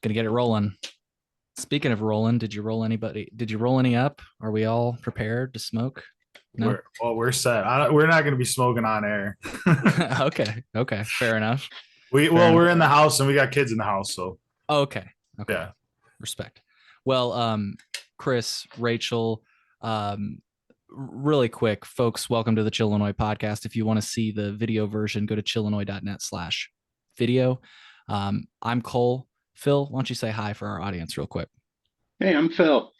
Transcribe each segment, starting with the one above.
Gonna get it rolling. Speaking of rolling, did you roll anybody? Did you roll any up? Are we all prepared to smoke? No? We're set. We're not going to be smoking on air. Okay. Okay. Fair enough. Fair Well, enough. we're in the house and we got kids in the house, so Okay. Okay. yeah. Respect. Well, Chris, Rachel, really quick, folks, welcome to the Chillinois podcast. If you want to see the video version, go to chillinois.net/video. I'm Cole. Phil, why don't you say hi for our audience real quick? Hey, I'm Phil.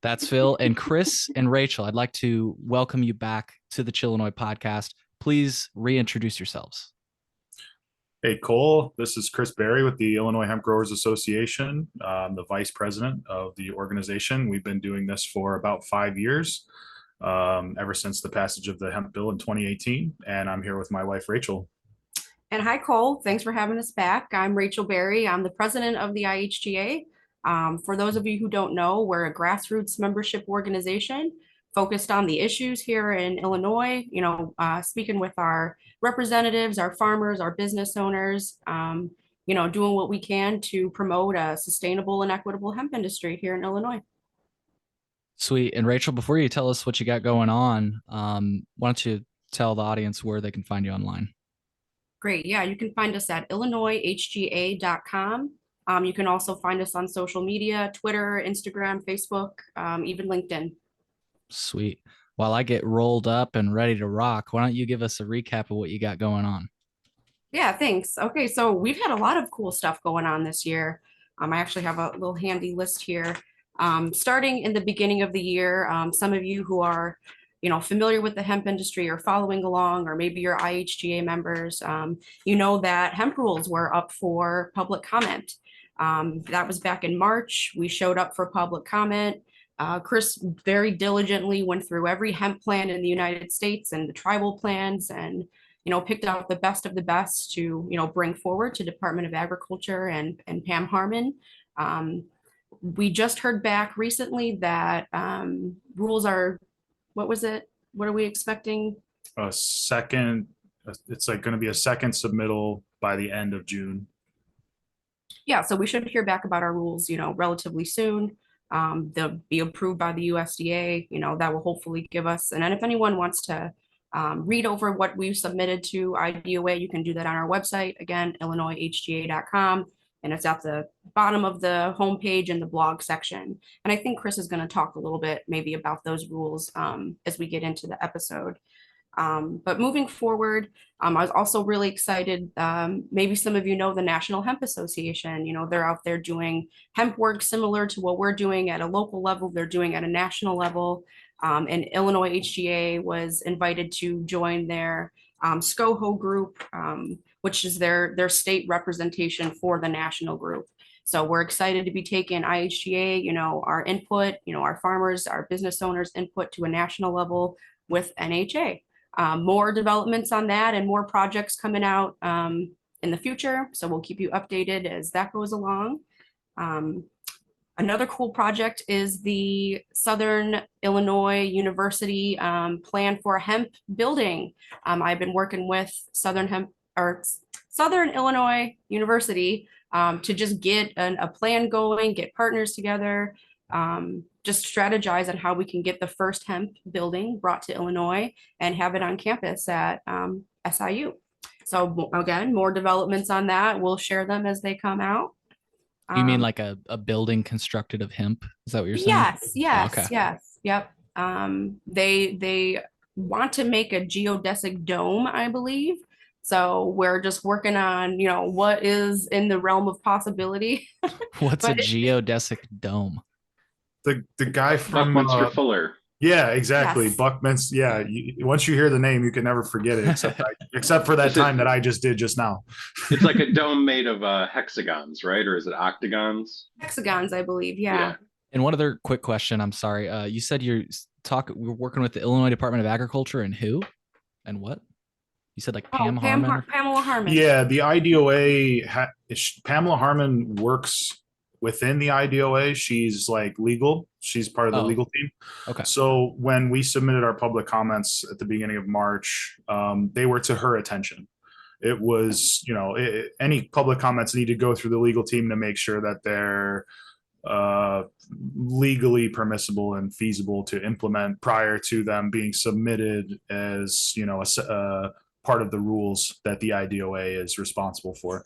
That's Phil. And Chris and Rachel, I'd like to welcome you back to the Chillinois podcast. Please reintroduce yourselves. Hey, Cole, this is Chris Berry with the Illinois Hemp Growers Association. I'm the vice president of the organization. We've been doing this for about 5 years, ever since the passage of the hemp bill in 2018. And I'm here with my wife, Rachel. And hi, Cole. Thanks for having us back. I'm Rachel Berry. I'm the president of the IHGA. For those of you who don't know, we're a grassroots membership organization focused on the issues here in Illinois, speaking with our representatives, our farmers, our business owners, doing what we can to promote a sustainable and equitable hemp industry here in Illinois. Sweet. And Rachel, before you tell us what you got going on, why don't you tell the audience where they can find you online? Great. Yeah, you can find us at illinoishga.com. You can also find us on social media, Twitter, Instagram, Facebook, even LinkedIn. Sweet. While I get rolled up and ready to rock, why don't you give us a recap of what you got going on? Yeah, thanks. Okay, so we've had a lot of cool stuff going on this year. I actually have a little handy list here. Starting in the beginning of the year, some of you who are, familiar with the hemp industry or following along, or maybe you're IHGA members, you know that hemp rules were up for public comment. That was back in March. We showed up for public comment. Chris very diligently went through every hemp plan in the United States and the tribal plans and picked out the best of the best to, bring forward to Department of Agriculture and Pam Harmon. We just heard back recently that rules are, what was it? What are we expecting? A second, it's like going to be a second submittal by the end of June. Yeah, so we should hear back about our rules, relatively soon. They'll be approved by the USDA, that will hopefully give us, and then if anyone wants to read over what we've submitted to IDOA, you can do that on our website, again, illinoishga.com, and it's at the bottom of the homepage in the blog section. And I think Chris is going to talk a little bit maybe about those rules as we get into the episode. But moving forward, I was also really excited. Maybe some of you know the National Hemp Association. They're out there doing hemp work similar to what we're doing at a local level. They're doing at a national level. And Illinois HGA was invited to join their SCOHO group, which is their state representation for the national group. So we're excited to be taking IHGA, our input, our farmers, our business owners input to a national level with NHA. More developments on that and more projects coming out in the future. So we'll keep you updated as that goes along. Another cool project is the Southern Illinois University plan for hemp building. I've been working with Southern Illinois University to just get a plan going, get partners together, just strategize on how we can get the first hemp building brought to Illinois and have it on campus at SIU. So again, more developments on that. We'll share them as they come out. You mean like a building constructed of hemp? Is that what you're saying? Yes, Okay. yes, yep. They want to make a geodesic dome, I believe. So we're just working on, what is in the realm of possibility. What's a But geodesic dome? The guy from Buckminster Fuller. yeah, exactly. Yes. Buckminster. Yeah, once you hear the name, you can never forget it, except for that time that I just did just now. It's like a dome made of hexagons, right? Or is it octagons? Hexagons, I believe. Yeah. And one other quick question. I'm sorry. You said we're working with the Illinois Department of Agriculture and who and what? You said like Pam Harmon? Pamela Harmon. Yeah, the IDOA, Pamela Harmon works within the IDOA. She's like legal. She's part of the legal team. Okay. So when we submitted our public comments at the beginning of March, they were to her attention. it was, any public comments need to go through the legal team to make sure that they're legally permissible and feasible to implement prior to them being submitted as, a part of the rules that the IDOA is responsible for.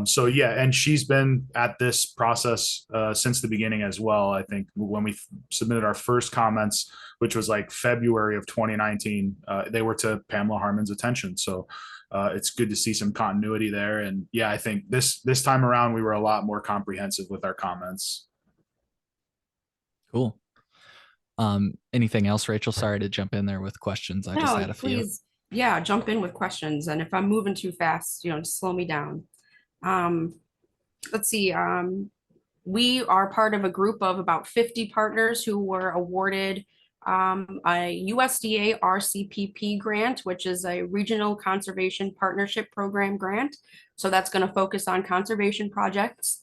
So yeah, and she's been at this process since the beginning as well. I think when we submitted our first comments, which was like February of 2019, they were to Pamela Harmon's attention. So it's good to see some continuity there. And yeah, I think this time around we were a lot more comprehensive with our comments. Cool. Anything else, Rachel? Sorry to jump in there with questions. I just had a few. Please, yeah, jump in with questions. And if I'm moving too fast, just slow me down. Let's see. We are part of a group of about 50 partners who were awarded a USDA RCPP grant, which is a Regional Conservation Partnership Program grant. So that's going to focus on conservation projects,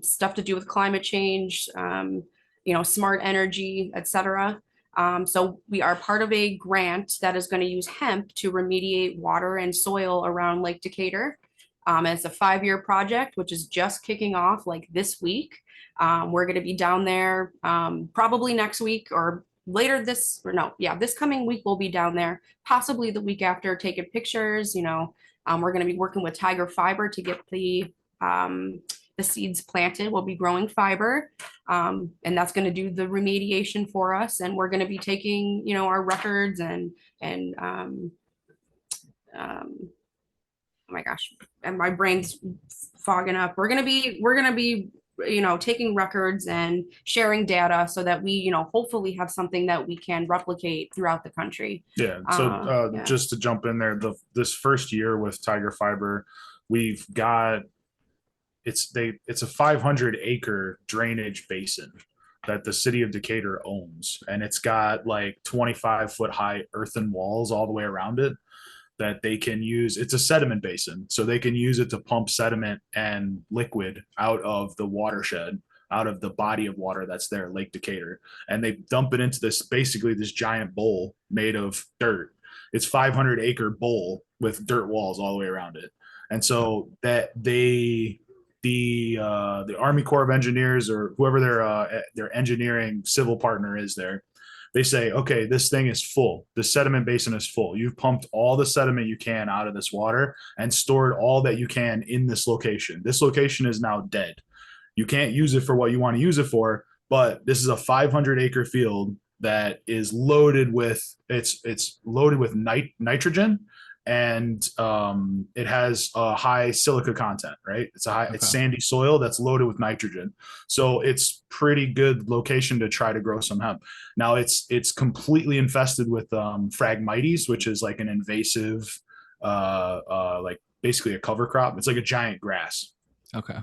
stuff to do with climate change, smart energy, etc. So we are part of a grant that is going to use hemp to remediate water and soil around Lake Decatur. It's a 5-year project, which is just kicking off like this week. We're going to be down there probably next week or later this coming week. We'll be down there, possibly the week after, taking pictures. We're going to be working with Tiger Fiber to get the seeds planted. We'll be growing fiber, and that's going to do the remediation for us. And we're going to be taking, our records and oh my gosh, and my brain's fogging up. We're gonna be taking records and sharing data so that we hopefully have something that we can replicate throughout the country. Yeah. So just to jump in there, this first year with Tiger Fiber, we've got it's a 500-acre drainage basin that the city of Decatur owns, and it's got like 25-foot high earthen walls all the way around it that they can use. It's a sediment basin, so they can use it to pump sediment and liquid out of the watershed, out of the body of water that's there, Lake Decatur, and they dump it into this giant bowl made of dirt. It's 500-acre bowl with dirt walls all the way around it, and so that the Army Corps of Engineers or whoever their engineering civil partner is there, they say, okay, this thing is full. The sediment basin is full. You've pumped all the sediment you can out of this water and stored all that you can in this location. This location is now dead. You can't use it for what you want to use it for, but this is a 500-acre field that is loaded with nitrogen, and it has a high silica content, right? It's sandy soil that's loaded with nitrogen. So it's pretty good location to try to grow some hemp. Now it's completely infested with Phragmites, which is like an invasive, like basically a cover crop. It's like a giant grass. Okay.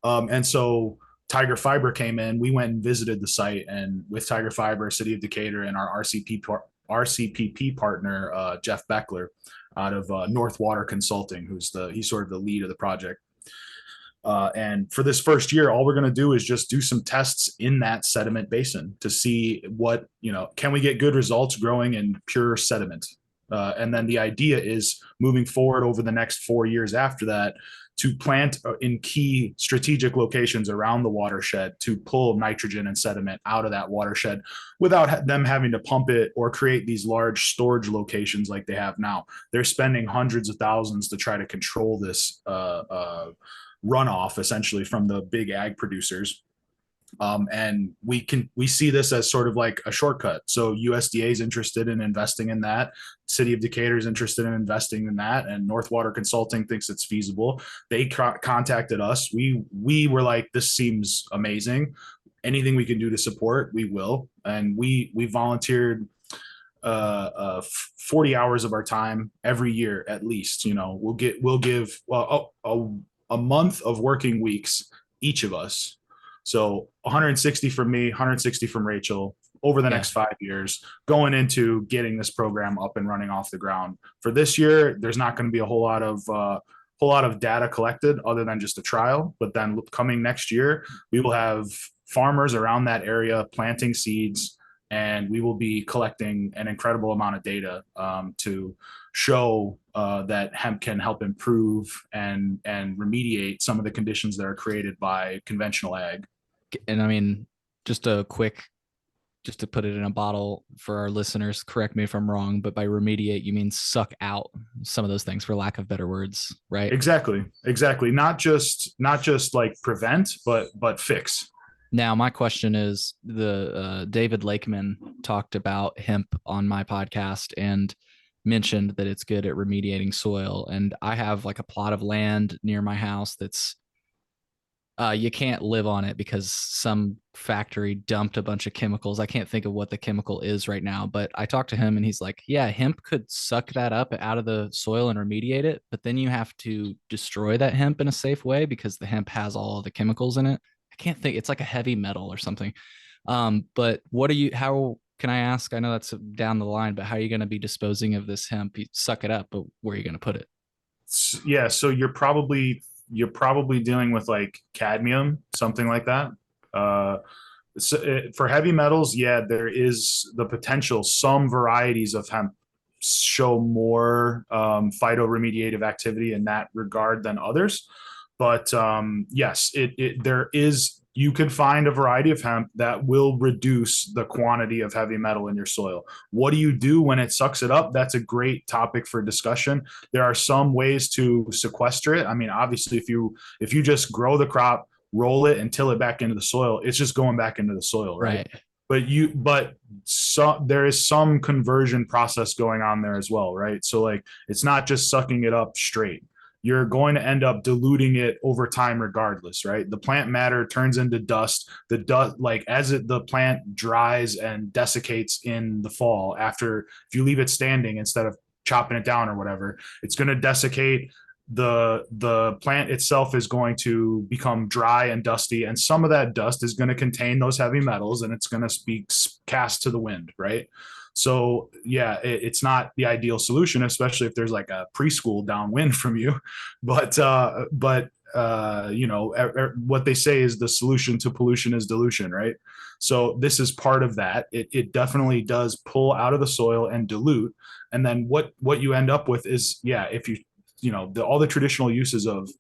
And so Tiger Fiber came in, we went and visited the site, and with Tiger Fiber, City of Decatur, and our RCPP partner, Jeff Beckler, out of North Water Consulting, he's sort of the lead of the project. And for this first year, all we're going to do is just do some tests in that sediment basin to see what, can we get good results growing in pure sediment? And then the idea is moving forward over the next 4 years after that to plant in key strategic locations around the watershed to pull nitrogen and sediment out of that watershed without them having to pump it or create these large storage locations like they have now. They're spending hundreds of thousands to try to control this runoff essentially from the big ag producers. And we see this as sort of like a shortcut. So USDA is interested in investing in that. City of Decatur is interested in investing in that, and North Water Consulting thinks it's feasible. They contacted us. We were like, this seems amazing. Anything we can do to support, we will. And we volunteered 40 hours of our time every year at least. We'll give a month of working weeks each of us. So 160 from me, 160 from Rachel over the next 5 years, going into getting this program up and running off the ground. For this year, there's not going to be a whole lot of data collected other than just a trial. But then coming next year, we will have farmers around that area planting seeds, and we will be collecting an incredible amount of data to show that hemp can help improve and remediate some of the conditions that are created by conventional ag. And I mean, just a quick, just to put it in a bottle for our listeners, correct me if I'm wrong, but by remediate, you mean suck out some of those things, for lack of better words, right? Exactly. Not just like prevent, but fix. Now, my question is, the David Lakeman talked about hemp on my podcast and mentioned that it's good at remediating soil. And I have like a plot of land near my house that's you can't live on it because some factory dumped a bunch of chemicals. I can't think of what the chemical is right now, but I talked to him and he's like, yeah, hemp could suck that up out of the soil and remediate it, but then you have to destroy that hemp in a safe way because the hemp has all of the chemicals in it. I can't think. It's like a heavy metal or something. But how can I ask? I know that's down the line, but how are you going to be disposing of this hemp? You suck it up, but where are you going to put it? Yeah. So you're probably dealing with like cadmium, something like that. For heavy metals, yeah, there is the potential. Some varieties of hemp show more phytoremediative activity in that regard than others. But yes, there is. You can find a variety of hemp that will reduce the quantity of heavy metal in your soil. What do you do when it sucks it up? That's a great topic for discussion. There are some ways to sequester it. I mean, obviously, if you just grow the crop, roll it, and till it back into the soil, it's just going back into the soil, right? But there is some conversion process going on there as well, right? So like, it's not just sucking it up straight. You're going to end up diluting it over time regardless, right? The plant matter turns into dust. The dust, like the plant dries and desiccates in the fall, after, if you leave it standing instead of chopping it down or whatever, it's going to desiccate. The plant itself is going to become dry and dusty, and some of that dust is going to contain those heavy metals, and it's going to be cast to the wind, right? So yeah, it's not the ideal solution, especially if there's like a preschool downwind from you. But you know, what they say is the solution to pollution is dilution, right? So this is part of that. It definitely does pull out of the soil and dilute. And then what you end up with is, yeah, if you know, all the traditional uses of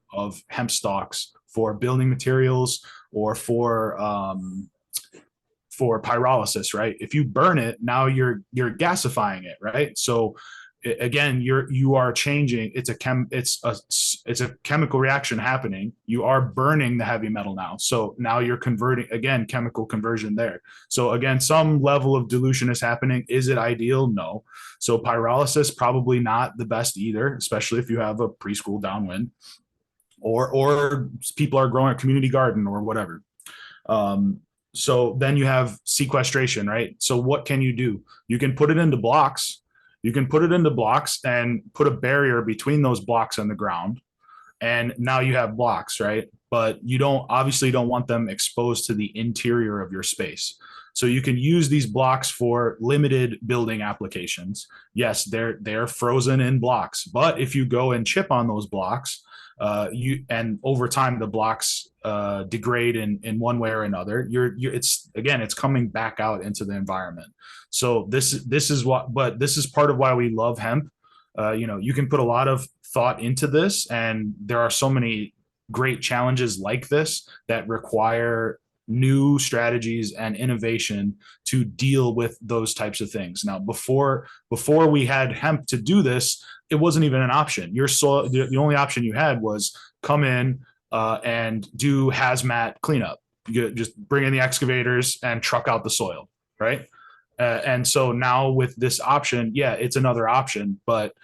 hemp stalks for building materials or for pyrolysis, right? If you burn it, now you're gasifying it, right? So again, you are changing. It's a chemical reaction happening. You are burning the heavy metal now. So now you're converting, again, chemical conversion there. So again, some level of dilution is happening. Is it ideal? No. So pyrolysis, probably not the best either, especially if you have a preschool downwind or people are growing a community garden or whatever. So then you have sequestration, right? So what can you do? You can put it into blocks. You can put it into blocks and put a barrier between those blocks and the ground. And now you have blocks, right? But you obviously don't want them exposed to the interior of your space. So you can use these blocks for limited building applications. Yes, they're frozen in blocks, but if you go and chip on those blocks, and over time the blocks degrade in one way or another, it's coming back out into the environment. So this is part of why we love hemp. You know, you can put a lot of thought into this, and there are so many great challenges like this that require new strategies and innovation to deal with those types of things. Now, before we had hemp to do this, it wasn't even an option. Your soil, the only option you had was come in and do hazmat cleanup. You just bring in the excavators and truck out the soil, right? And so now with this option, yeah, it's another option, but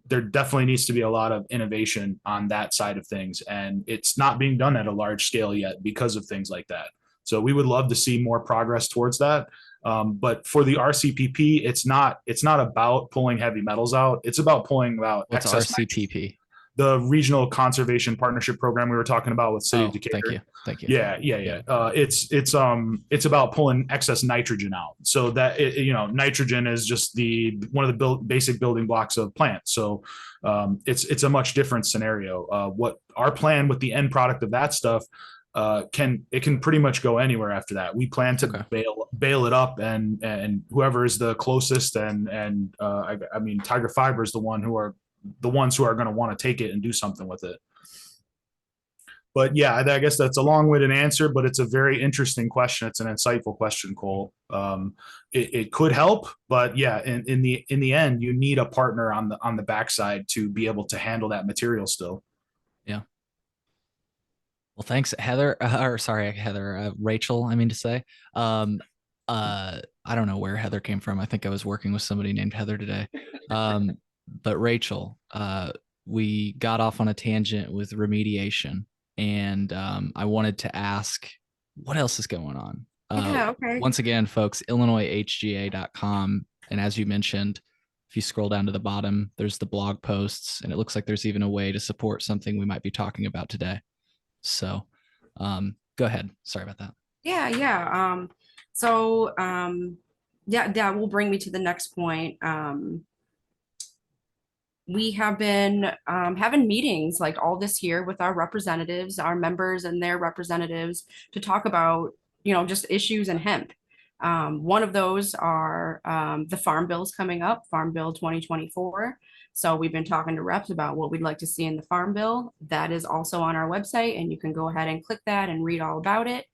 there definitely needs to be a lot of innovation on that side of things, and it's not being done at a large scale yet because of things like that. So we would love to see more progress towards that. But for the RCPP, it's not about pulling heavy metals out. It's about pulling out What's excess RCPP? The Regional Conservation Partnership Program we were talking about with City of Decatur. Thank you. Yeah. It's about pulling excess nitrogen out. So that nitrogen is just one of the basic building blocks of plants. So it's a much different scenario. What our plan with the end product of that stuff can pretty much go anywhere after that. We plan to bale it up, and whoever is the closest, and I mean Tiger Fiber is the one who are the ones who are going to want to take it and do something with it. But yeah, I guess that's a long-winded answer, but it's a very interesting question. It's an insightful question, Cole. It could help, but yeah, in the end, you need a partner on the backside to be able to handle that material still. Yeah. Well, thanks, Heather. Or sorry, Heather, Rachel, I mean to say. I don't know where Heather came from. I think I was working with somebody named Heather today. But Rachel, we got off on a tangent with remediation, and I wanted to ask, what else is going on? Yeah, okay. Once again, folks, IllinoisHGA.com. And as you mentioned, if you scroll down to the bottom, there's the blog posts, and it looks like there's even a way to support something we might be talking about today. So go ahead. Sorry about that. Yeah, yeah. Yeah, that will bring me to the next point. We have been having meetings like all this year with our representatives, our members and their representatives to talk about, just issues in hemp. One of those are the farm bills coming up, Farm Bill 2024. So we've been talking to reps about what we'd like to see in the farm bill. That is also on our website, and you can go ahead and click that and read all about it.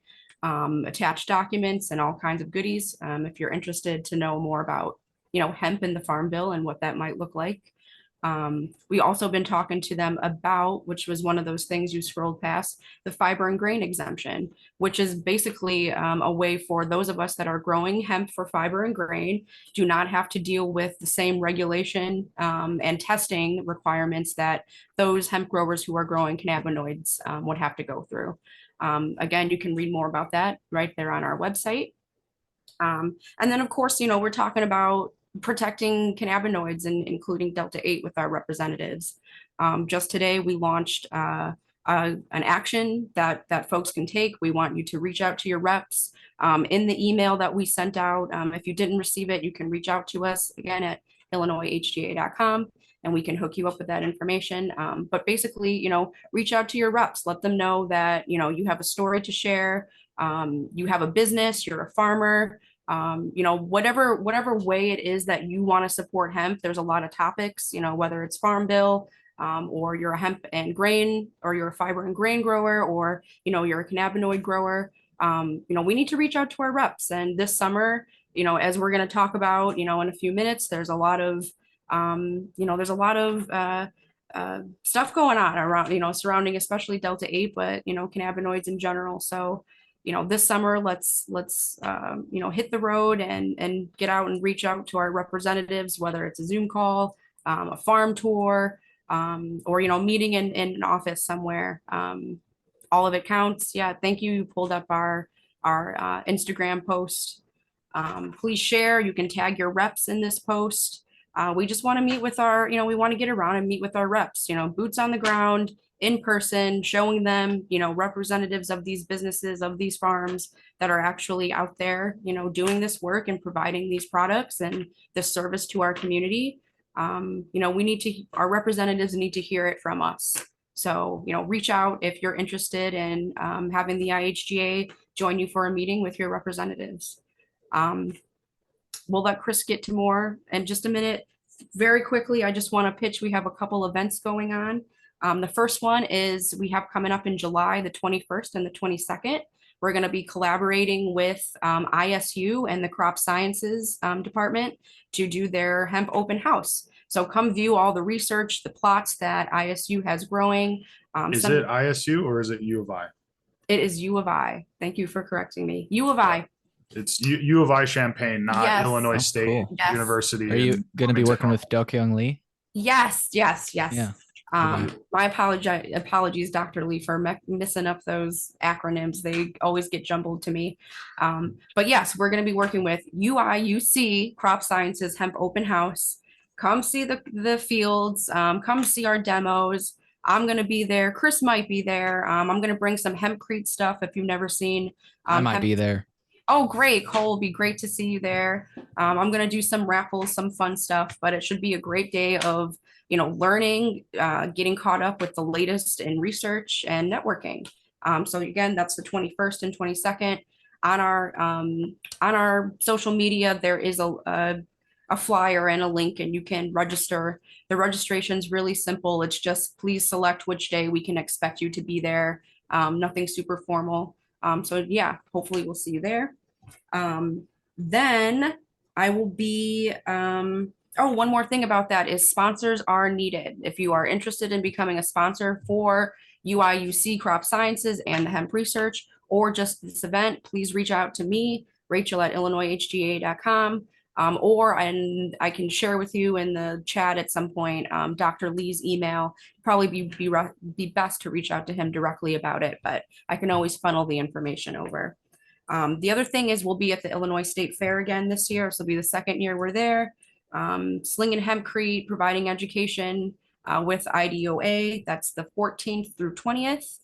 Attached documents and all kinds of goodies if you're interested to know more about, hemp in the farm bill and what that might look like. We also been talking to them about, which was one of those things you scrolled past, the fiber and grain exemption, which is basically a way for those of us that are growing hemp for fiber and grain do not have to deal with the same regulation and testing requirements that those hemp growers who are growing cannabinoids would have to go through. Again, you can read more about that right there on our website. And then, of course, we're talking about protecting cannabinoids and including Delta-8 with our representatives. Just today, we launched an action that folks can take. We want you to reach out to your reps in the email that we sent out. If you didn't receive it, you can reach out to us again at illinoishga.com and we can hook you up with that information. But basically, reach out to your reps, let them know that, you have a story to share, you have a business, you're a farmer, whatever way it is that you want to support hemp. There's a lot of topics, whether it's farm bill, or you're a hemp and grain, or you're a fiber and grain grower, or, you're a cannabinoid grower. We need to reach out to our reps. And this summer, as we're going to talk about, in a few minutes, there's a lot of, stuff going on around, surrounding especially Delta-8, but, cannabinoids in general. So, this summer, let's hit the road and get out and reach out to our representatives, whether it's a Zoom call, a farm tour, or, meeting in an office somewhere. All of it counts. Yeah, thank you. You pulled up our Instagram post. Please share. You can tag your reps in this post. We just want to meet with we want to get around and meet with our reps, boots on the ground, in person, showing them, representatives of these businesses, of these farms that are actually out there, doing this work and providing these products and this service to our community. Our representatives need to hear it from us. So, reach out if you're interested in having the IHGA join you for a meeting with your representatives. We'll let Chris get to more in just a minute. Very quickly, I just want to pitch. We have a couple events going on. The first one is we have coming up in July, the 21st and the 22nd. We're going to be collaborating with ISU and the Crop Sciences Department to do their hemp open house. So come view all the research, the plots that ISU has growing. Is it ISU or is it U of I? It is U of I. Thank you for correcting me. U of I. It's U of I Champaign, not Yes. Illinois State Cool. Yes. University. Are you going to be working with Dokyung Lee? Yes. Yeah. My apologies, Dr. Lee, for messing up those acronyms. They always get jumbled to me. But yes, we're going to be working with UC Crop Sciences Hemp Open House. Come see the fields. Come see our demos. I'm going to be there. Chris might be there. I'm going to bring some hempcrete stuff if you've never seen. I might be there. Oh, great, Cole. It'll be great to see you there. I'm going to do some raffles, some fun stuff, but it should be a great day of, learning, getting caught up with the latest in research and networking. So again, that's the 21st and 22nd. On our social media, there is a a flyer and a link, and you can register. The registration is really simple. It's just please select which day we can expect you to be there. Nothing super formal. So yeah, hopefully we'll see you there. Then I will be, oh, one more thing about that is sponsors are needed. If you are interested in becoming a sponsor for UIUC Crop Sciences and the hemp research, or just this event, please reach out to me, Rachel at illinoishga.com. And I can share with you in the chat at some point, Dr. Lee's email. Probably be best to reach out to him directly about it, but I can always funnel the information over. The other thing is we'll be at the Illinois State Fair again this year. So it'll be the second year we're there. Slinging Hempcrete, providing education with IDOA. That's the 14th through 20th.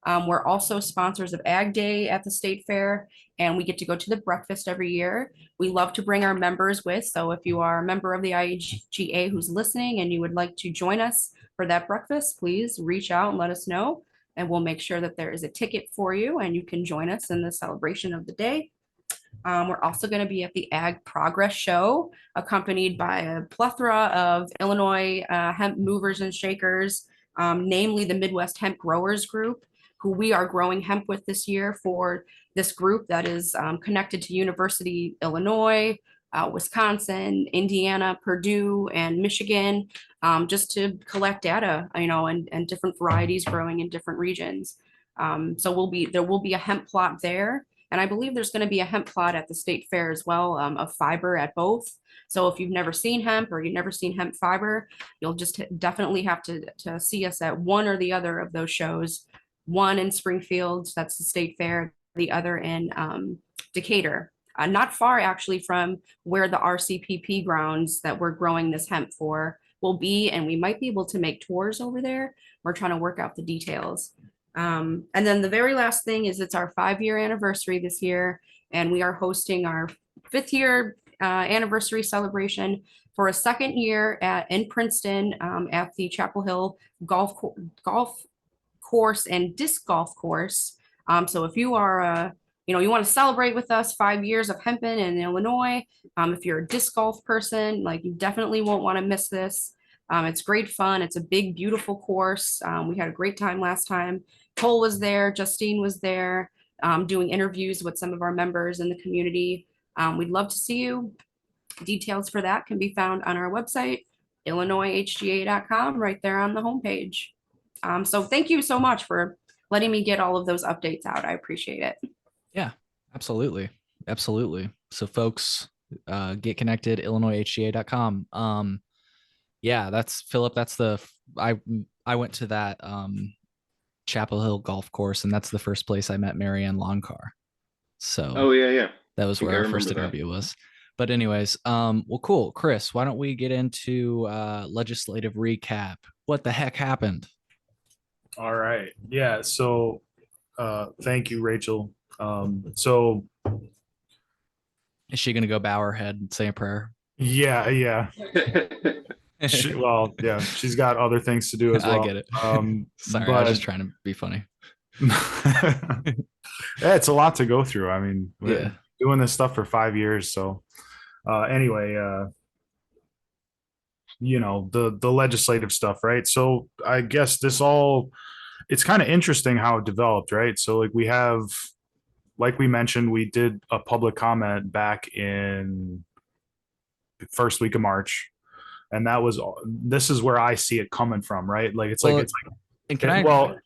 We're also sponsors of Ag Day at the State Fair, and we get to go to the breakfast every year. We love to bring our members with. So if you are a member of the IHGA who's listening and you would like to join us for that breakfast, please reach out and let us know, and we'll make sure that there is a ticket for you and you can join us in the celebration of the day. We're also going to be at the Ag Progress Show, accompanied by a plethora of Illinois hemp movers and shakers, namely the Midwest Hemp Growers Group, who we are growing hemp with this year for this group that is connected to University Illinois, Wisconsin, Indiana, Purdue, and Michigan, just to collect data, and different varieties growing in different regions. So there will be a hemp plot there. And I believe there's going to be a hemp plot at the state fair as well, of fiber at both. So if you've never seen hemp or you've never seen hemp fiber, you'll just definitely have to see us at one or the other of those shows. One in Springfield, that's the state fair, the other in Decatur. Not far actually from where the RCPP grounds that we're growing this hemp for will be, and we might be able to make tours over there. We're trying to work out the details. And then the very last thing is it's our 5-year anniversary this year, and we are hosting our 5th year anniversary celebration for a second year in Princeton at the Chapel Hill golf course and disc golf course. So if you are you want to celebrate with us 5 years of hemping in Illinois, if you're a disc golf person, like, you definitely won't want to miss this. It's great fun. It's a big, beautiful course. We had a great time last time. Cole was there, Justine was there, doing interviews with some of our members in the community. We'd love to see you. Details for that can be found on our website, illinoishga.com, right there on the homepage. So thank you so much for letting me get all of those updates out. I appreciate it. Yeah, absolutely. Absolutely. So folks, get connected, illinoishga.com. Yeah, that's Philip. I went to that Chapel Hill golf course, and that's the first place I met Marianne Longcar. So oh yeah, that was where our first interview was. But anyways, well, cool. Chris, why don't we get into legislative recap? What the heck happened? All right. Yeah. So thank you, Rachel. So is she gonna go bow her head and say a prayer? Yeah. Well, yeah, she's got other things to do as well. I get it. Sorry, I was just trying to be funny. Yeah, it's a lot to go through. I mean, we're doing this stuff for 5 years. So anyway, the legislative stuff, right? So I guess it's kind of interesting how it developed, right? So like we mentioned, we did a public comment back in the first week of March. And this is where I see it coming from, right? Like, it's like, and go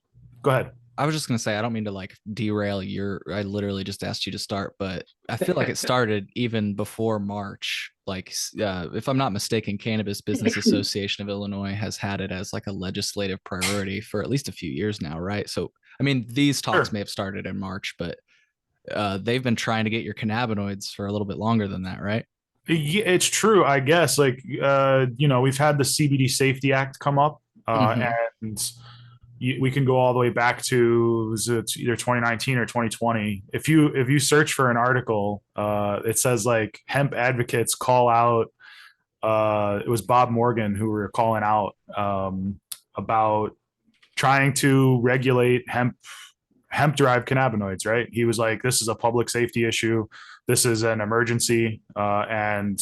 ahead. I was just going to say, I don't mean to like derail I literally just asked you to start, but I feel like it started even before March. Like, if I'm not mistaken, Cannabis Business Association of Illinois has had it as like a legislative priority for at least a few years now, right? So, I mean, these talks may have started in March, but they've been trying to get your cannabinoids for a little bit longer than that, right? Yeah, it's true, I guess. Like, we've had the CBD Safety Act come up, and we can go all the way back to it's either 2019 or 2020. If you search for an article, it says like hemp advocates call out. It was Bob Morgan who were calling out about trying to regulate hemp-derived cannabinoids, right? He was like, this is a public safety issue. This is an emergency. And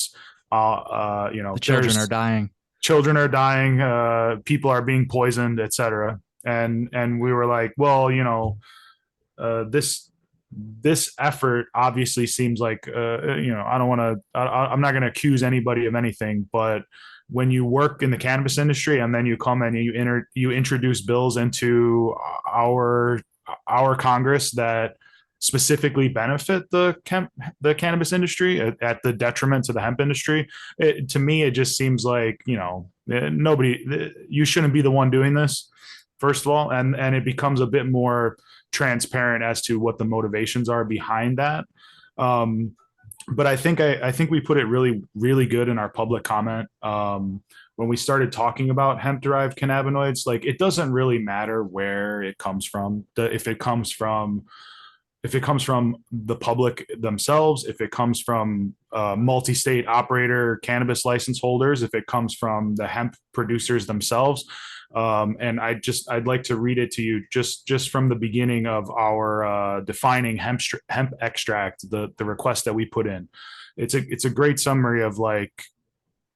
The children are dying. Children are dying, people are being poisoned, etc. And we were like, well, this effort obviously seems like, I don't want to, I'm not going to accuse anybody of anything, but when you work in the cannabis industry and then you come and you introduce bills into our Congress that specifically benefit the cannabis industry at the detriment to the hemp industry, to me it just seems like, nobody, you shouldn't be the one doing this, first of all, and it becomes a bit more transparent as to what the motivations are behind that. But I think we put it really, really good in our public comment. When we started talking about hemp derived cannabinoids, like, it doesn't really matter where it comes from. If it comes from the public themselves, if it comes from multi-state operator cannabis license holders, if it comes from the hemp producers themselves. And I'd like to read it to you just from the beginning of our defining hemp extract, the request that we put in. It's a great summary of like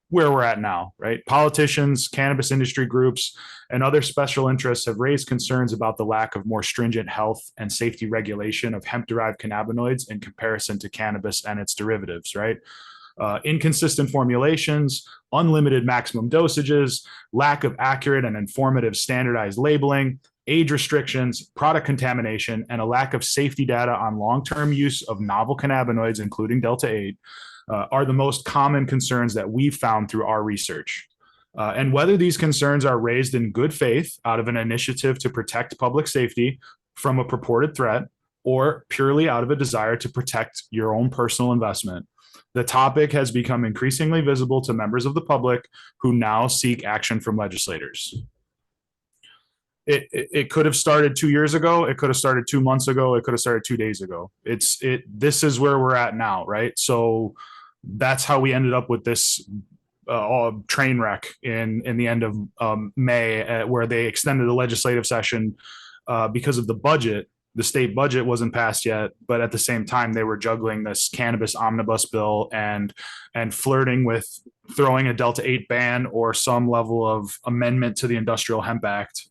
where we're at now, right? Politicians, cannabis industry groups, and other special interests have raised concerns about the lack of more stringent health and safety regulation of hemp-derived cannabinoids in comparison to cannabis and its derivatives, right? Inconsistent formulations, unlimited maximum dosages, lack of accurate and informative standardized labeling, age restrictions, product contamination, and a lack of safety data on long-term use of novel cannabinoids, including Delta-8, are the most common concerns that we've found through our research. And whether these concerns are raised in good faith out of an initiative to protect public safety from a purported threat, or purely out of a desire to protect your own personal investment, the topic has become increasingly visible to members of the public who now seek action from legislators. It could have started 2 years ago. It could have started 2 months ago. It could have started 2 days ago. This is where we're at now, right? So that's how we ended up with this train wreck in the end of May, where they extended the legislative session because of the budget. The state budget wasn't passed yet, but at the same time, they were juggling this cannabis omnibus bill and flirting with throwing a Delta-8 ban or some level of amendment to the Industrial Hemp Act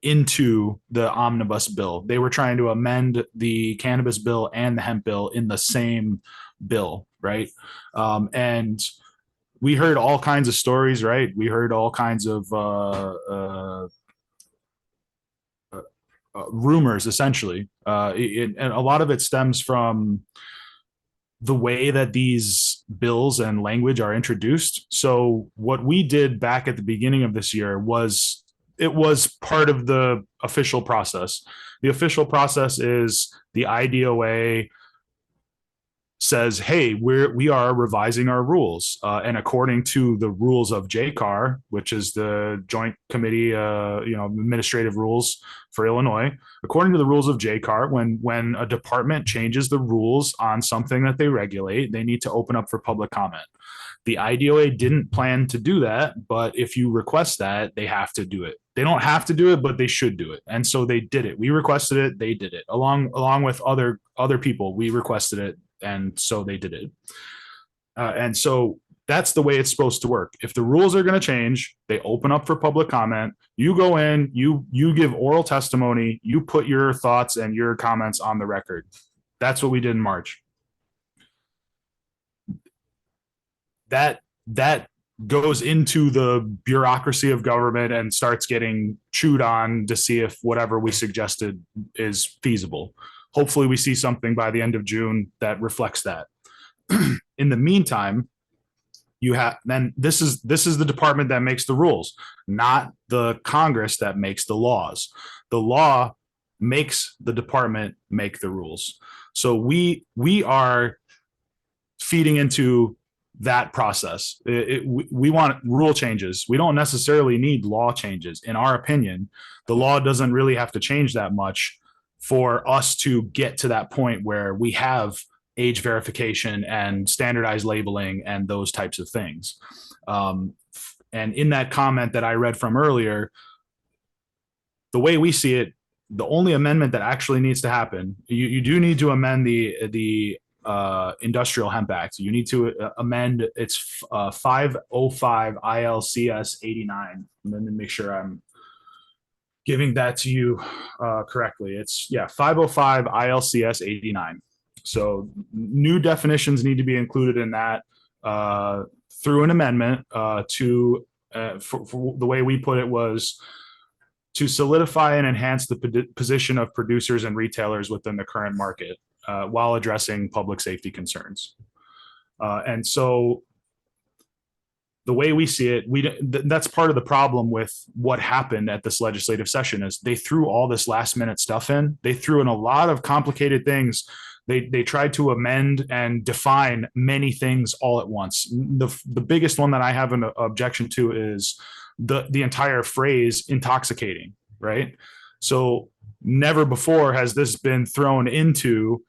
into the omnibus bill. They were trying to amend the cannabis bill and the hemp bill in the same bill, right? And we heard all kinds of stories, right? We heard all kinds of rumors, essentially. And a lot of it stems from the way that these bills and language are introduced. So what we did back at the beginning of this year was, it was part of the official process. The official process is the IDOA says, hey, we are revising our rules. And according to the rules of JCAR, which is the Joint Committee, Administrative Rules for Illinois, according to the rules of JCAR, when a department changes the rules on something that they regulate, they need to open up for public comment. The IDOA didn't plan to do that, but if you request that, they have to do it. They don't have to do it, but they should do it. And so they did it. We requested it, they did it. Along with other people, we requested it, and so they did it. And so that's the way it's supposed to work. If the rules are going to change, they open up for public comment. You go in, you give oral testimony, you put your thoughts and your comments on the record. That's what we did in March. That goes into the bureaucracy of government and starts getting chewed on to see if whatever we suggested is feasible. Hopefully we see something by the end of June that reflects that. In the meantime, this is the department that makes the rules, not the Congress that makes the laws. The law makes the department make the rules. So we are feeding into that process. We want rule changes. We don't necessarily need law changes. In our opinion, the law doesn't really have to change that much for us to get to that point where we have age verification and standardized labeling and those types of things. And in that comment that I read from earlier, the way we see it, the only amendment that actually needs to happen, you do need to amend the Industrial Hemp Act. You need to amend its 505 ILCS 89. Let me make sure I'm giving that to you correctly. It's 505 ILCS 89. So new definitions need to be included in that through an amendment to for the way we put it was to solidify and enhance the position of producers and retailers within the current market while addressing public safety concerns. And so the way we see it, that's part of the problem with what happened at this legislative session is they threw all this last minute stuff in. They threw in a lot of complicated things. They tried to amend and define many things all at once. The biggest one that I have an objection to is the entire phrase intoxicating, right? So never before has this been thrown into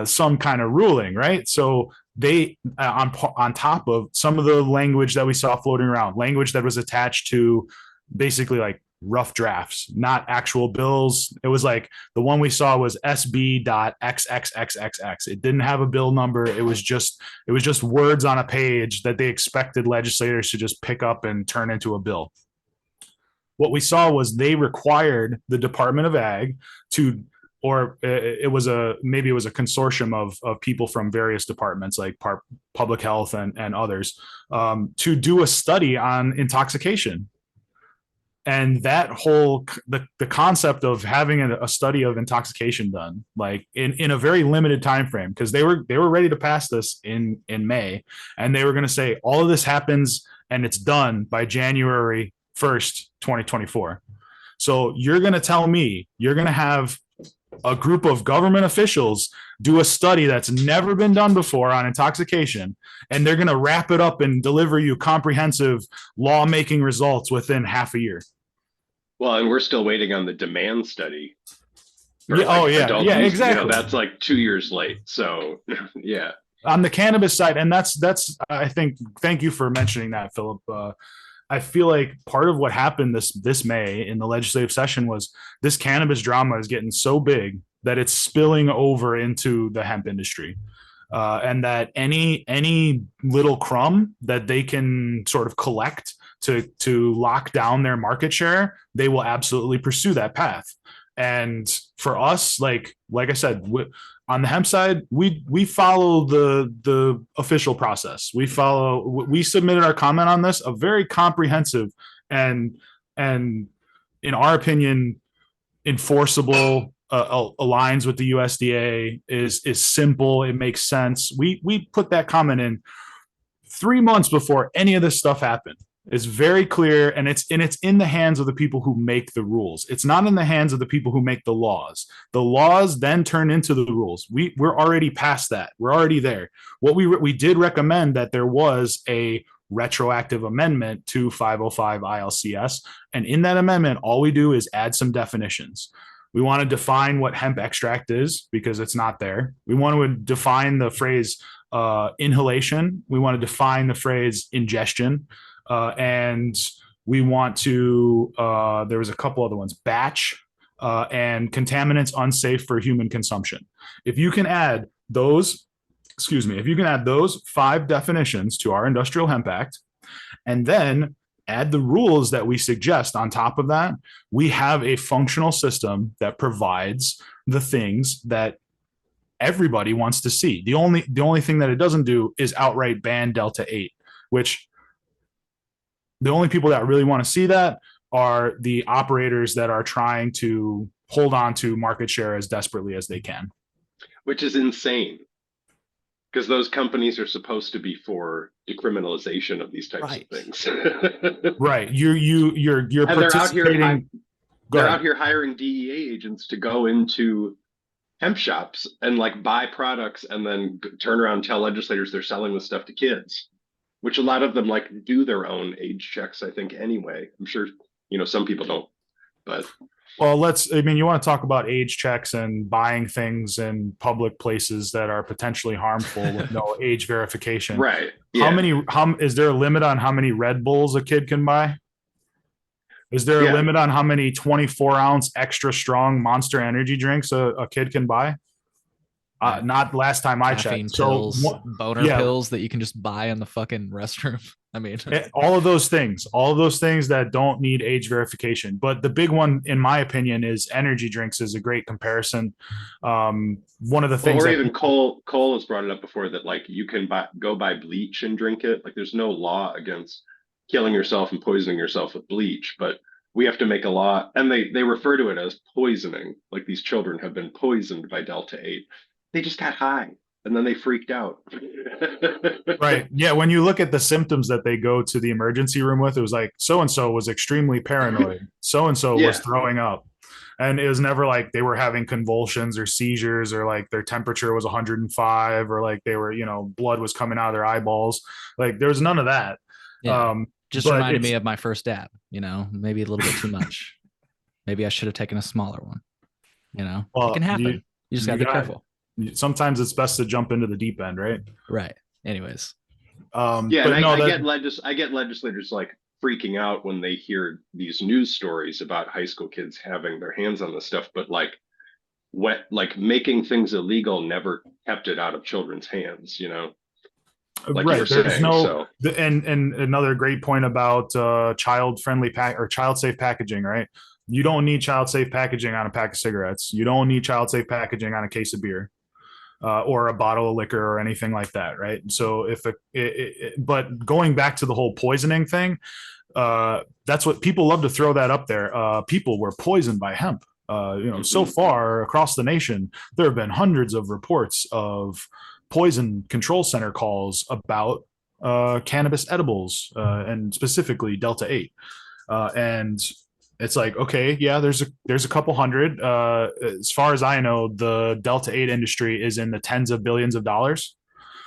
some kind of ruling, right? So they on top of some of the language that we saw floating around, language that was attached to basically like rough drafts, not actual bills. It was like the one we saw was SB.XXXXX. It didn't have a bill number. It was just words on a page that they expected legislators to just pick up and turn into a bill. What we saw was they required the Department of Ag to, or it was maybe it was a consortium of people from various departments like public health and others to do a study on intoxication. And that whole the concept of having a study of intoxication done like in a very limited time frame, because they were ready to pass this in May, and they were going to say all of this happens and it's done by January 1st, 2024. So you're going to tell me you're going to have a group of government officials do a study that's never been done before on intoxication, and they're going to wrap it up and deliver you comprehensive lawmaking results within half a year. Well, and we're still waiting on the demand study. Yeah, exactly. You know, that's like 2 years late. So yeah. On the cannabis side, and that's I think, thank you for mentioning that, Philip. I feel like part of what happened this May in the legislative session was this cannabis drama is getting so big that it's spilling over into the hemp industry. And that any little crumb that they can sort of collect to lock down their market share, they will absolutely pursue that path. And for us, like I said, on the hemp side, we follow the official process. We submitted our comment on this, a very comprehensive and in our opinion, enforceable, aligns with the USDA, is simple. It makes sense. We put that comment in 3 months before any of this stuff happened. It's very clear, and it's in the hands of the people who make the rules. It's not in the hands of the people who make the laws. The laws then turn into the rules. We're already past that. We're already there. What we did recommend that there was a retroactive amendment to 505 ILCS, and in that amendment, all we do is add some definitions. We want to define what hemp extract is because it's not there. We want to define the phrase inhalation. We want to define the phrase ingestion. And we want to, there was a couple other ones, batch and contaminants unsafe for human consumption. If you can add those 5 definitions to our Industrial Hemp Act, and then add the rules that we suggest on top of that, we have a functional system that provides the things that everybody wants to see. The only thing that it doesn't do is outright ban Delta 8, which the only people that really want to see that are the operators that are trying to hold on to market share as desperately as they can. Which is insane, because those companies are supposed to be for decriminalization of these types of things. Right. You're participating. They're out here hiring DEA agents to go into hemp shops and like buy products and then turn around and tell legislators they're selling this stuff to kids. Which a lot of them like do their own age checks, I think, anyway. I'm sure, some people don't, but. Well, you want to talk about age checks and buying things in public places that are potentially harmful with no age verification. Right. Yeah. Is there a limit on how many Red Bulls a kid can buy? Is there a limit on how many 24-ounce extra strong Monster energy drinks a kid can buy? Not last time I Caffeine checked. So pills, boner yeah, pills that you can just buy in the fucking restroom. I mean, all of those things that don't need age verification. But the big one, in my opinion, is energy drinks is a great comparison. One of the Well, things or that even Cole has brought it up before that like you can go buy bleach and drink it. Like there's no law against killing yourself and poisoning yourself with bleach, but we have to make a law, and they refer to it as poisoning. Like these children have been poisoned by Delta 8. They just got high and then they freaked out. right, yeah, when you look at the symptoms that they go to the emergency room with, it was like so and so was extremely paranoid, so and so was Yeah. throwing up. And it was never like they were having convulsions or seizures or like their temperature was 105 or like they were, blood was coming out of their eyeballs. Like there was none of that. yeah, just But reminded me of my first dab. Maybe a little bit too much. Maybe I should have taken a smaller one. It can happen. You just gotta be careful. Sometimes it's best to jump into the deep end, right? Right. Anyways. Yeah, but and no, I get legislators like freaking out when they hear these news stories about high school kids having their hands on this stuff, but like making things illegal never kept it out of children's hands, like you were right. There's saying. no, So and another great point about child friendly pack or child safe packaging, right? You don't need child safe packaging on a pack of cigarettes. You don't need child safe packaging on a case of beer. Or a bottle of liquor or anything like that, right? So but going back to the whole poisoning thing, that's what people love to throw that up there. People were poisoned by hemp. So far across the nation, there have been hundreds of reports of poison control center calls about cannabis edibles and specifically Delta 8. And it's like, okay, yeah, there's a couple hundred. As far as I know, the Delta 8 industry is in the tens of billions of dollars.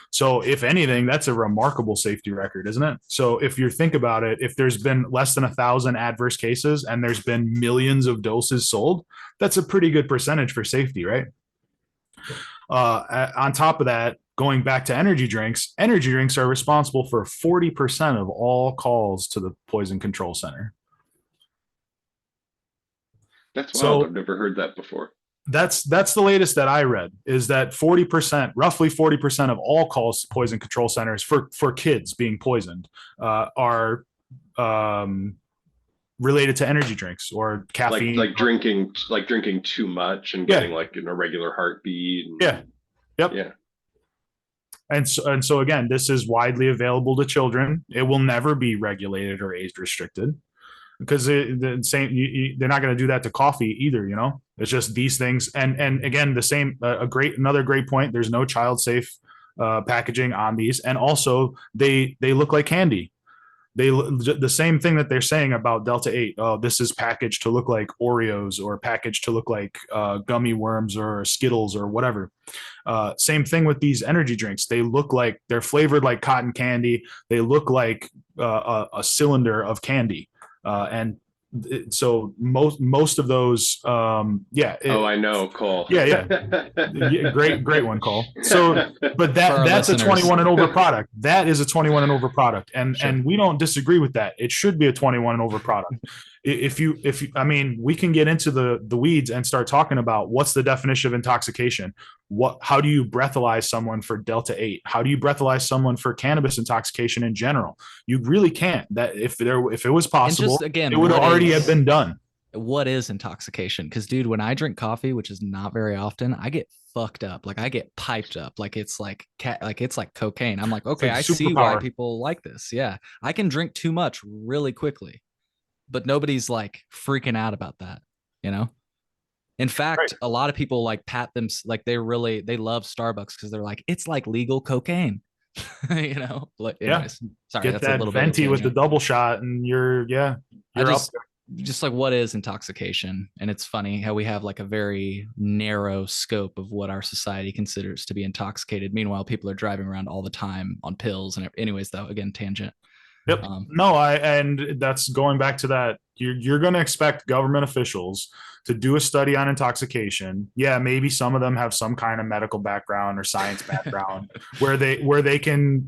So if anything, that's a remarkable safety record, isn't it? So if you think about it, if there's been less than 1,000 adverse cases and there's been millions of doses sold, that's a pretty good percentage for safety, right? On top of that, going back to energy drinks are responsible for 40% of all calls to the Poison Control Center. That's wild. I've never heard that before. That's the latest that I read, is that roughly 40% of all calls to poison control centers for kids being poisoned are related to energy drinks or caffeine, like drinking too much and getting like an irregular heartbeat. Yeah. Yep. Yeah. And so again, this is widely available to children. It will never be regulated or age restricted, because they're not going to do that to coffee either. It's just these things. And again, the same, another great point. There's no child safe packaging on these. And also they look like candy. The same thing that they're saying about Delta 8. Oh, this is packaged to look like Oreos or packaged to look like gummy worms or Skittles or whatever. Same thing with these energy drinks. They look like they're flavored like cotton candy. They look like a cylinder of candy. And so most of those, I know, Cole. Yeah, great one, Cole. So, but that's listeners. A 21 and over product. That is a 21 and over product, and Sure. and we don't disagree with that. It should be a 21 and over product. If you, I mean, we can get into the weeds and start talking about what's the definition of intoxication. How do you breathalyze someone for Delta 8? How do you breathalyze someone for cannabis intoxication in general? You really can't. That if it was possible, just, again, it would already have been done. What is intoxication? Because dude, when I drink coffee, which is not very often, I get fucked up. Like I get piped up. Like it's like it's like cocaine. I'm like, okay, I see why people like this. Yeah, I can drink too much really quickly, but nobody's like freaking out about that. In fact, right. A lot of people like pat them, like they love Starbucks because they're like, it's like legal cocaine. But anyways, sorry, get that's that a little venti bit with the double shot, and you're just like, what is intoxication? And it's funny how we have like a very narrow scope of what our society considers to be intoxicated. Meanwhile, people are driving around all the time on pills. And anyways, though, again, tangent. Yep. And that's going back to that. You're going to expect government officials to do a study on intoxication. Yeah, maybe some of them have some kind of medical background or science background where they can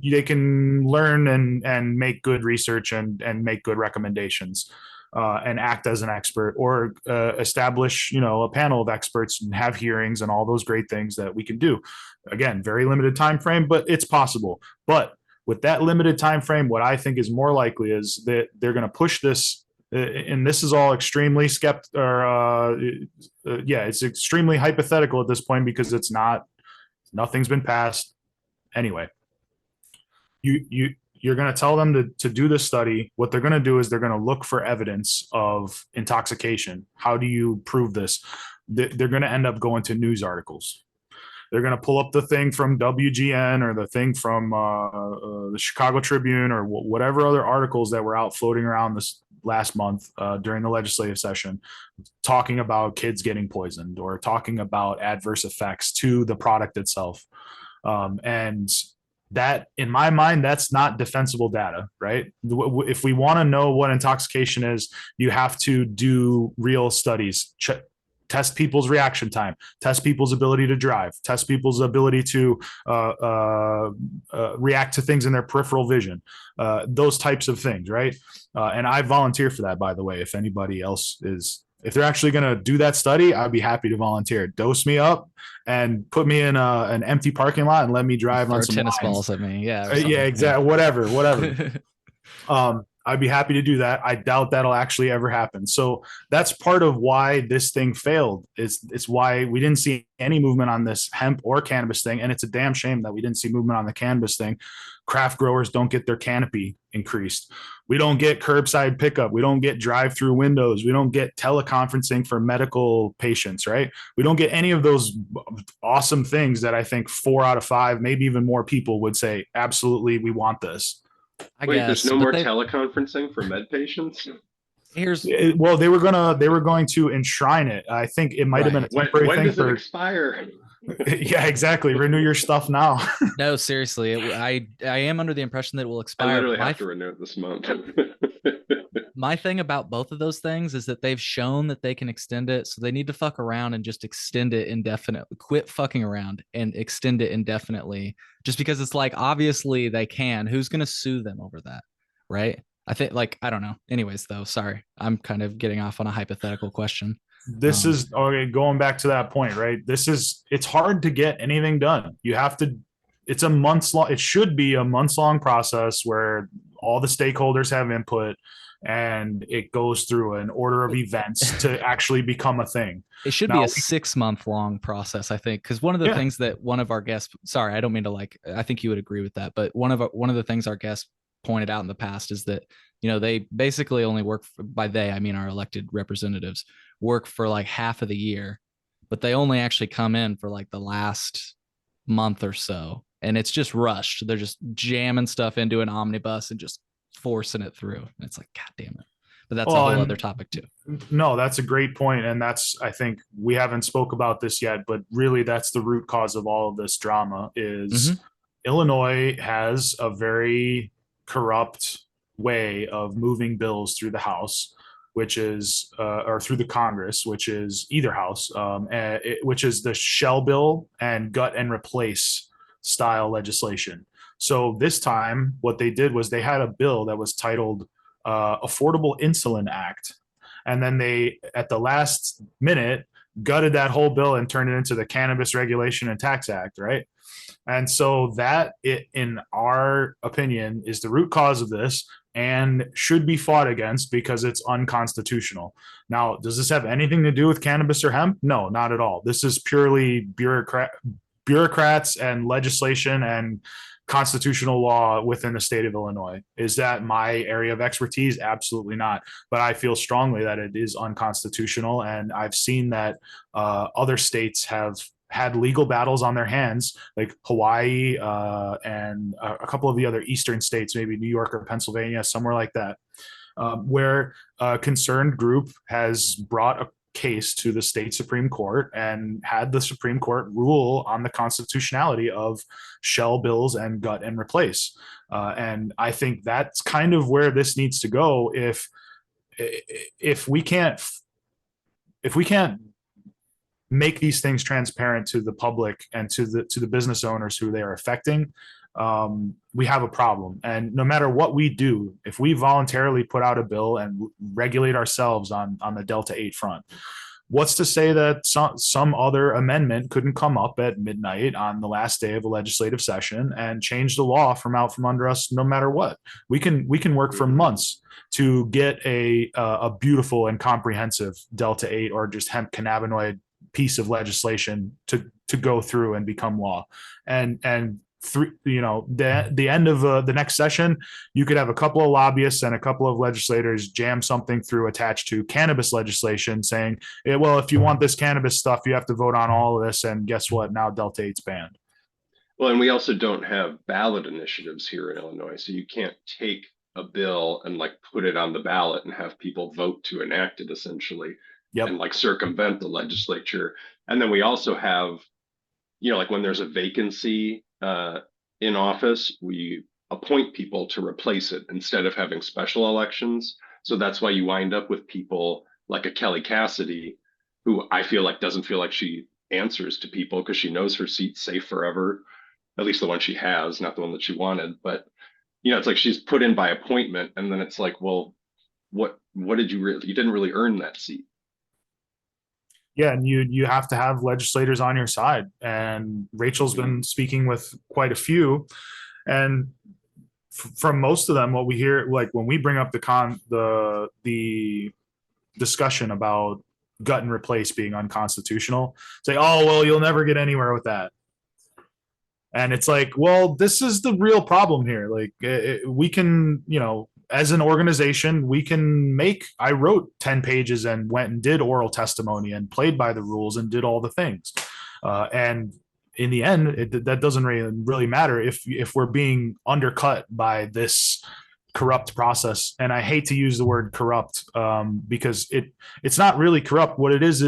learn and make good research and make good recommendations. and act as an expert, or establish, a panel of experts and have hearings and all those great things that we can do. Again, very limited time frame, but it's possible. But with that limited time frame, what I think is more likely is that they're going to push this, and this is all extremely it's extremely hypothetical at this point because nothing's been passed. Anyway, you're going to tell them to do this study. What they're going to do is they're going to look for evidence of intoxication. How do you prove this? They're going to end up going to news articles. They're going to pull up the thing from WGN or the thing from the Chicago Tribune or whatever other articles that were out floating around this last month during the legislative session, talking about kids getting poisoned or talking about adverse effects to the product itself. And that, in my mind, that's not defensible data, right? If we want to know what intoxication is, you have to do real studies, test people's reaction time, test people's ability to drive, test people's ability to react to things in their peripheral vision, those types of things, right? And I volunteer for that, by the way. If anybody else is, if they're actually going to do that study, I'd be happy to volunteer. Dose me up and put me in an empty parking lot and let me drive on some tennis lines. balls at me. Yeah. Yeah, exactly. Whatever. I'd be happy to do that. I doubt that'll actually ever happen. So that's part of why this thing failed. It's why we didn't see any movement on this hemp or cannabis thing. And it's a damn shame that we didn't see movement on the cannabis thing. Craft growers don't get their canopy increased. We don't get curbside pickup. We don't get drive-through windows. We don't get teleconferencing for medical patients, right? We don't get any of those awesome things that I think 4 out of 5, maybe even more people would say, absolutely, we want this. Wait, there's no more teleconferencing for med patients? Well, they were going to enshrine it. I think it might have been a temporary when thing. Does it expire? Yeah, exactly. Renew your stuff now. No, seriously. I am under the impression that it will expire. I literally have to renew it this month. My thing about both of those things is that they've shown that they can extend it. So they need to fuck around and just extend it indefinitely. Quit fucking around and extend it indefinitely. Just because it's like, obviously they can. Who's going to sue them over that? Right? I think, I don't know. Anyways, though, sorry. I'm kind of getting off on a hypothetical question. This is okay. Going back to that point, right? It's hard to get anything done. It's a months long. It should be a months long process where all the stakeholders have input and it goes through an order of events to actually become a thing. It should be a 6-month long process, I think. Cause one of the things that one of our guests, sorry, I don't mean to I think you would agree with that, but one of the things our guests pointed out in the past is that, they basically only work by they, I mean, our elected representatives work for half of the year, but they only actually come in for the last month or so. And it's just rushed. They're just jamming stuff into an omnibus and just forcing it through. And it's God damn it. But that's a whole other topic too. No, that's a great point. And I think we haven't spoke about this yet, but really that's the root cause of all of this drama is Illinois has a very corrupt way of moving bills through the House, which is or through the Congress, which is either house, which is the shell bill and gut and replace style legislation. So this time what they did was they had a bill that was titled Affordable Insulin Act. And then they, at the last minute, gutted that whole bill and turned it into the Cannabis Regulation and Tax Act, right? And so that, in our opinion, is the root cause of this and should be fought against because it's unconstitutional. Now, does this have anything to do with cannabis or hemp? No, not at all. This is purely bureaucrats and legislation and constitutional law within the state of Illinois. Is that my area of expertise? Absolutely not. But I feel strongly that it is unconstitutional. And I've seen that other states have had legal battles on their hands, like Hawaii and a couple of the other eastern states, maybe New York or Pennsylvania, somewhere like that, where a concerned group has brought a case to the state Supreme Court and had the Supreme Court rule on the constitutionality of shell bills and gut and replace. And I think that's kind of where this needs to go. If we can't make these things transparent to the public and to the business owners who they are affecting, we have a problem. And no matter what we do, if we voluntarily put out a bill and regulate ourselves on the Delta 8 front, what's to say that some other amendment couldn't come up at midnight on the last day of a legislative session and change the law from out from under us? No matter what, we can work for months to get a beautiful and comprehensive Delta 8 or just hemp cannabinoid piece of legislation to go through and become law. And the end of the next session, you could have a couple of lobbyists and a couple of legislators jam something through attached to cannabis legislation saying, well, if you want this cannabis stuff, you have to vote on all of this. And guess what? Now Delta 8's banned. Well, and we also don't have ballot initiatives here in Illinois, so you can't take a bill and like put it on the ballot and have people vote to enact it essentially. Yep. And like circumvent the legislature. And then we also have, like when there's a vacancy in office, we appoint people to replace it instead of having special elections. So that's why you wind up with people like a Kelly Cassidy, who I feel like doesn't feel like she answers to people because she knows her seat's safe forever, at least the one she has, not the one that she wanted. But it's like she's put in by appointment, and then it's like, well, what did you really? You didn't really earn that seat. Yeah, and you have to have legislators on your side. And Rachel's been speaking with quite a few, and from most of them, what we hear, like when we bring up the discussion about gut and replace being unconstitutional, say, oh well, you'll never get anywhere with that. And it's like, well, this is the real problem here. Like we can, as an organization, I wrote 10 pages and went and did oral testimony and played by the rules and did all the things. And in the end, that doesn't really matter if we're being undercut by this corrupt process. And I hate to use the word corrupt because it's not really corrupt. What it is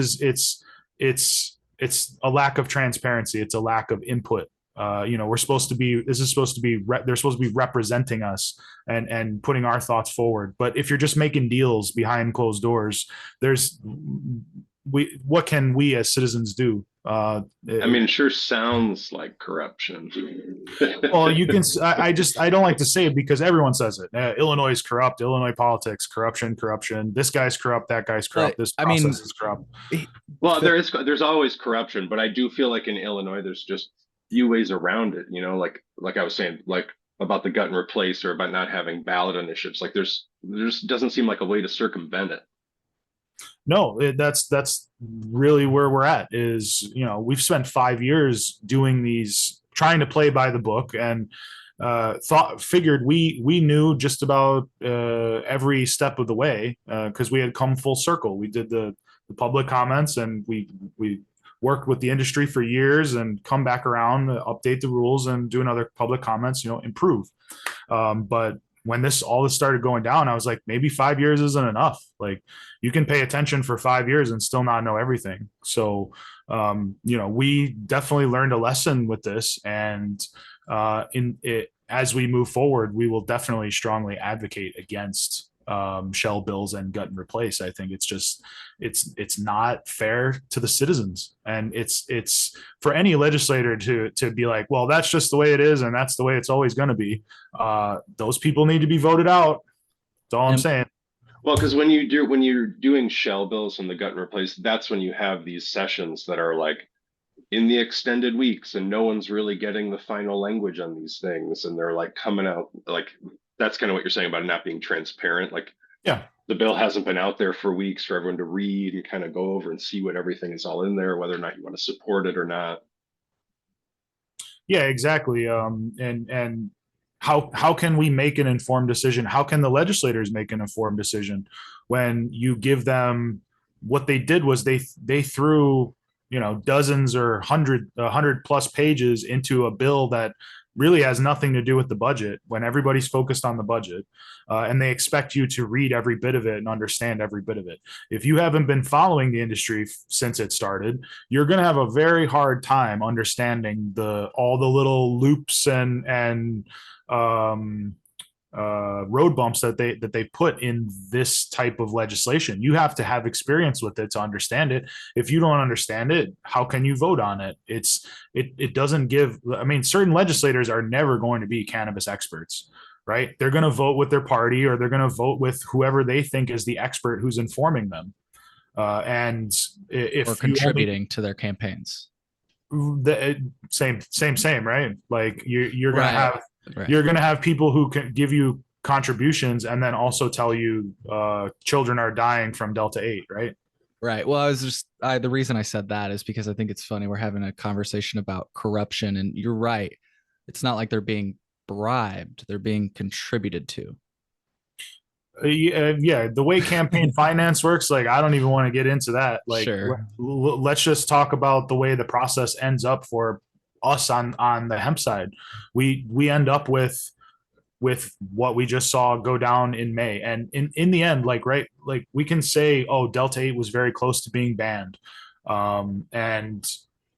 it's a lack of transparency. It's a lack of input. They're supposed to be representing us and putting our thoughts forward. But if you're just making deals behind closed doors, what can we as citizens do? It sure sounds like corruption. Well, you can. I don't like to say it because everyone says it. Illinois is corrupt. Illinois politics, corruption. This guy's corrupt. That guy's corrupt. This process is corrupt. Well, there's always corruption, but I do feel like in Illinois, there's just few ways around it. Like I was saying, like about the gut and replace or about not having ballot initiatives. Like there just doesn't seem like a way to circumvent it. No, that's really where we're at. Is we've spent 5 years doing these, trying to play by the book, and figured we knew just about every step of the way because we had come full circle. We did the public comments, and we worked with the industry for years and come back around, update the rules and do another public comments, improve. But when all this started going down, I was like, maybe 5 years isn't enough. Like you can pay attention for 5 years and still not know everything. So, we definitely learned a lesson with this, and as we move forward, we will definitely strongly advocate against shell bills and gut and replace. I think it's not fair to the citizens, and it's for any legislator to be like, well, that's just the way it is and that's the way it's always going to be. Those people need to be voted out. That's all I'm saying. Well, because when you're doing shell bills and the gut and replace, that's when you have these sessions that are like in the extended weeks and no one's really getting the final language on these things, and they're like coming out like, that's kind of what you're saying about it not being transparent. Like, yeah, the bill hasn't been out there for weeks for everyone to read and kind of go over and see what everything is all in there, whether or not you want to support it or not. Yeah, exactly. And how can we make an informed decision? How can the legislators make an informed decision when you give them, what they did was they threw dozens or 100 plus pages into a bill that really has nothing to do with the budget when everybody's focused on the budget, and they expect you to read every bit of it and understand every bit of it. If you haven't been following the industry since it started, you're going to have a very hard time understanding all the little loops and road bumps that they put in this type of legislation. You have to have experience with it to understand it. If you don't understand it, how can you vote on it? It doesn't give. I mean, certain legislators are never going to be cannabis experts, right? They're going to vote with their party, or they're going to vote with whoever they think is the expert who's informing them. And if or contributing to their campaigns. Same, right? Like you're gonna Right. have Right. you're gonna have people who can give you contributions and then also tell you children are dying from Delta 8, right? Right. Well, I was just the reason I said that is because I think it's funny we're having a conversation about corruption, and you're right. It's not like they're being bribed; they're being contributed to. Yeah, the way campaign finance works, like I don't even want to get into that. Like, Sure. let's just talk about the way the process ends up for us on the hemp side. We end up with what we just saw go down in May, and in the end, like right, like we can say, oh, Delta 8 was very close to being banned, and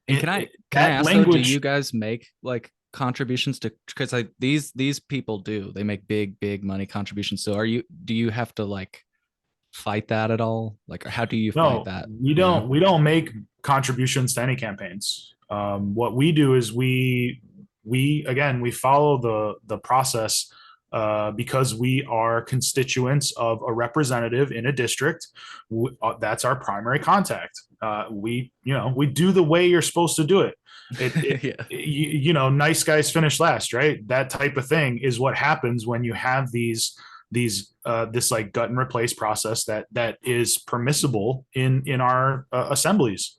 And can I that ask though, do language. you guys make like contributions to, because these people do, they make big money contributions. So do you have to like fight that at all? Like how do you fight No, that? we don't. We don't make contributions to any campaigns. What we do is we again we follow the process because we are constituents of a representative in a district. That's our primary contact. We do the way you're supposed to do it. Yeah. Nice guys finish last, right? That type of thing is what happens when you have these this like gut and replace process that is permissible in our assemblies,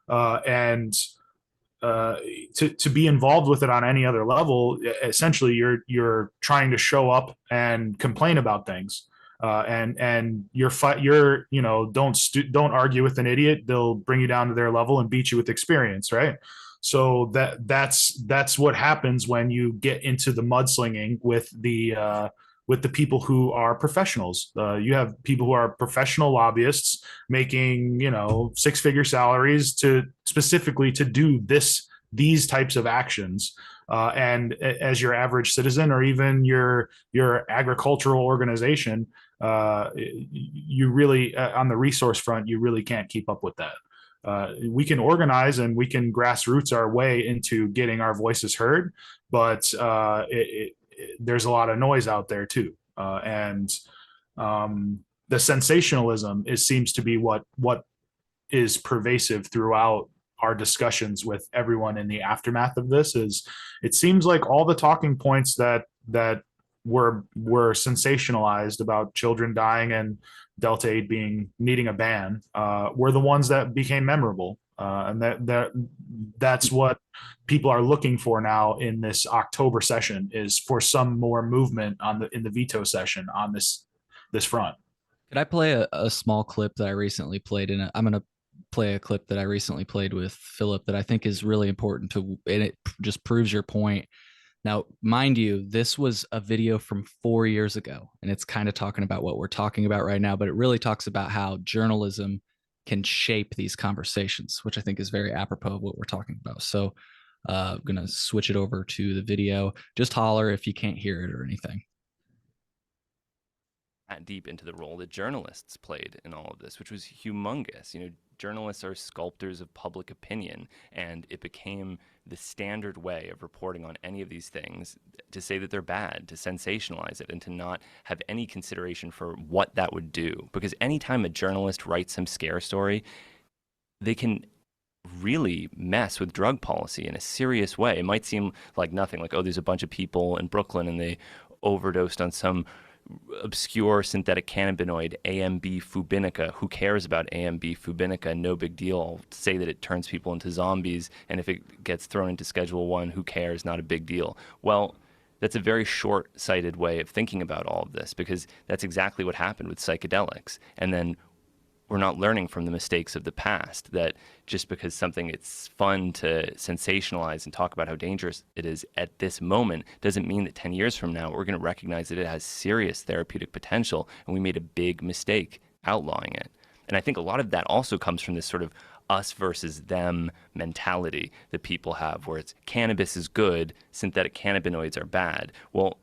and to be involved with it on any other level, essentially you're trying to show up and complain about things, and don't argue with an idiot. They'll bring you down to their level and beat you with experience, right? So that's what happens when you get into the mudslinging with the people who are professionals. You have people who are professional lobbyists making, six-figure salaries to specifically to do these types of actions. And as your average citizen, or even your agricultural organization, you really on the resource front, you really can't keep up with that. We can organize and we can grassroots our way into getting our voices heard, but there's a lot of noise out there too, and the sensationalism seems to be what is pervasive throughout our discussions with everyone in the aftermath of this. Is it seems like all the talking points that were sensationalized about children dying and Delta 8 needing a ban were the ones that became memorable, and that's what people are looking for now in this October session, is for some more movement in the veto session on this front. Could I play a small clip that I recently played in? I'm going to play a clip that I recently played with Philip that I think is really important and it just proves your point. Now, mind you, this was a video from 4 years ago, and it's kind of talking about what we're talking about right now, but it really talks about how journalism can shape these conversations, which I think is very apropos of what we're talking about. So I'm going to switch it over to the video. Just holler if you can't hear it or anything. Deep into the role that journalists played in all of this, which was humongous. Journalists are sculptors of public opinion, and it became the standard way of reporting on any of these things to say that they're bad, to sensationalize it, and to not have any consideration for what that would do. Because anytime a journalist writes some scare story, they can really mess with drug policy in a serious way. It might seem like nothing, like, oh, there's a bunch of people in Brooklyn and they overdosed on some obscure synthetic cannabinoid, AMB fubinica. Who cares about AMB fubinica? No big deal. I'll say that it turns people into zombies, and if it gets thrown into Schedule 1, who cares? Not a big deal. Well, that's a very short-sighted way of thinking about all of this, because that's exactly what happened with psychedelics. And then we're not learning from the mistakes of the past, that just because something it's fun to sensationalize and talk about how dangerous it is at this moment doesn't mean that 10 years from now we're going to recognize that it has serious therapeutic potential and we made a big mistake outlawing it. And I think a lot of that also comes from this sort of us versus them mentality that people have, where it's cannabis is good, synthetic cannabinoids are bad. Well,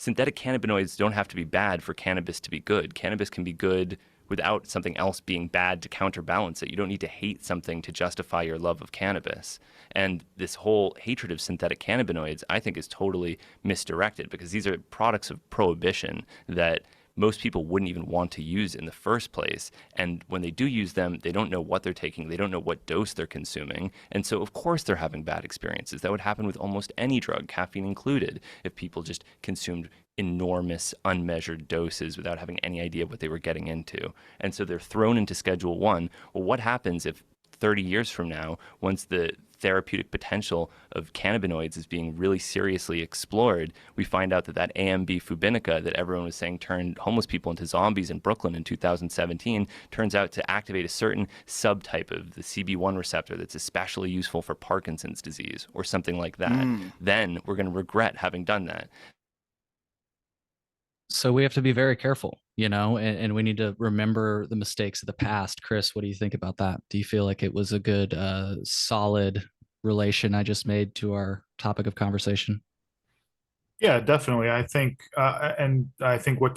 synthetic cannabinoids don't have to be bad for cannabis to be good. Cannabis can be good without something else being bad to counterbalance it. You don't need to hate something to justify your love of cannabis. And this whole hatred of synthetic cannabinoids, I think, is totally misdirected, because these are products of prohibition that most people wouldn't even want to use in the first place. And when they do use them, they don't know what they're taking. They don't know what dose they're consuming. And so, of course, they're having bad experiences. That would happen with almost any drug, caffeine included, if people just consumed enormous unmeasured doses without having any idea what they were getting into. And so they're thrown into Schedule 1. Well, what happens if 30 years from now, once the therapeutic potential of cannabinoids is being really seriously explored, we find out that that AMB fubinica that everyone was saying turned homeless people into zombies in Brooklyn in 2017 turns out to activate a certain subtype of the CB1 receptor that's especially useful for Parkinson's disease or something like that. Then we're going to regret having done that. So we have to be very careful, and we need to remember the mistakes of the past. Chris, what do you think about that? Do you feel like it was a good, solid relation I just made to our topic of conversation? Yeah, definitely. I think, and I think what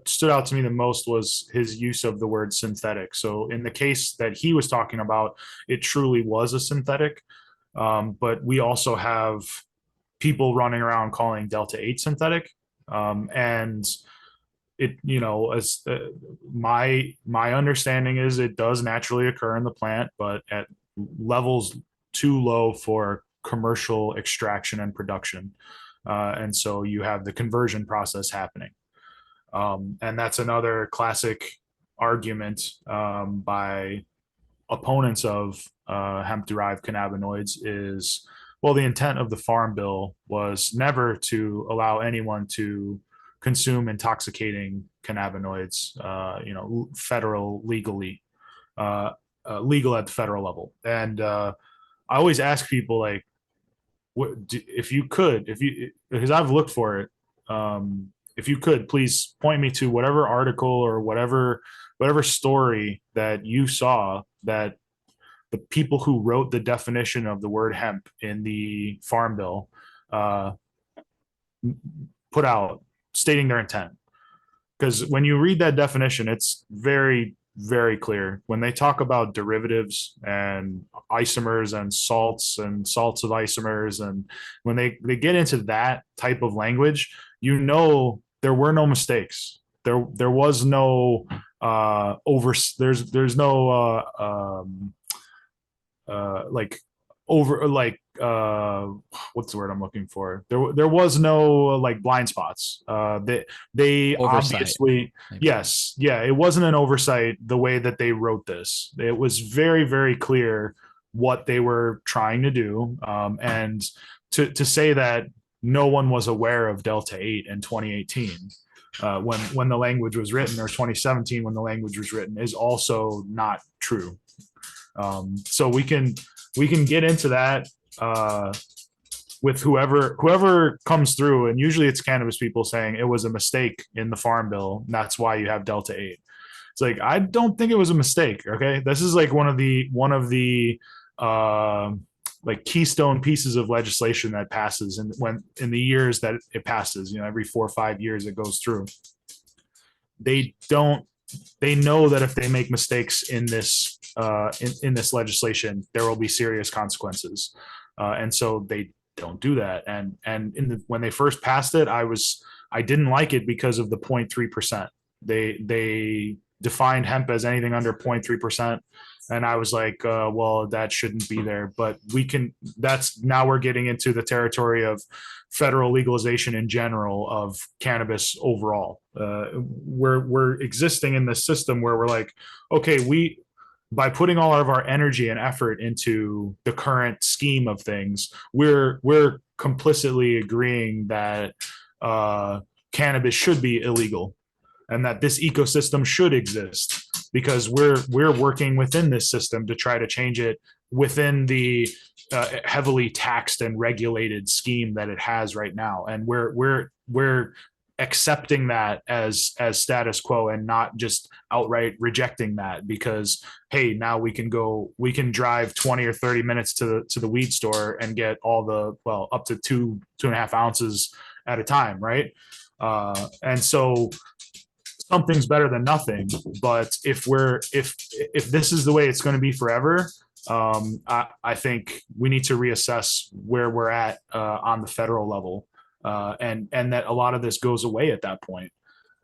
stood out to me the most was his use of the word synthetic. So in the case that he was talking about, it truly was a synthetic. But we also have people running around calling Delta 8 synthetic. And it, as my understanding is it does naturally occur in the plant, but at levels too low for commercial extraction and production. And so you have the conversion process happening. And that's another classic argument by opponents of hemp-derived cannabinoids is, well, the intent of the Farm Bill was never to allow anyone to consume intoxicating cannabinoids, legal at the federal level. And I always ask people, like, because I've looked for it, if you could please point me to whatever article or whatever story that you saw that the people who wrote the definition of the word hemp in the Farm Bill put out stating their intent. Because when you read that definition, it's very, very clear. When they talk about derivatives and isomers and salts of isomers, and when they get into that type of language, there were no mistakes. There was no there's no like over like what's the word I'm looking for? There was no like blind spots. They Oversight, obviously maybe. Yes, yeah, it wasn't an oversight the way that they wrote this. It was very, very clear what they were trying to do, and to say that no one was aware of Delta 8 in 2018 when the language was written, or 2017 when the language was written, is also not true. So we can get into that with whoever comes through, and usually it's cannabis people saying it was a mistake in the Farm Bill, and that's why you have Delta 8. It's like, I don't think it was a mistake. Okay, this is like one of the like keystone pieces of legislation that passes, and when in the years that it passes, every 4 or 5 years it goes through. They know that if they make mistakes in this legislation, there will be serious consequences, and so they don't do that. And when they first passed it, I didn't like it because of the 0.3%. They defined hemp as anything under 0.3%, and I was like, well, that shouldn't be there. But now we're getting into the territory of federal legalization in general of cannabis overall. We're existing in this system where we're like, okay, by putting all of our energy and effort into the current scheme of things, we're complicitly agreeing that cannabis should be illegal, and that this ecosystem should exist, because we're working within this system to try to change it within the heavily taxed and regulated scheme that it has right now. And we're accepting that as status quo, and not just outright rejecting that because, hey, now we can drive 20 or 30 minutes to the weed store and get all up to 2.5 ounces at a time, right? And so something's better than nothing. But if this is the way it's going to be forever, I think we need to reassess where we're at on the federal level, and that a lot of this goes away at that point.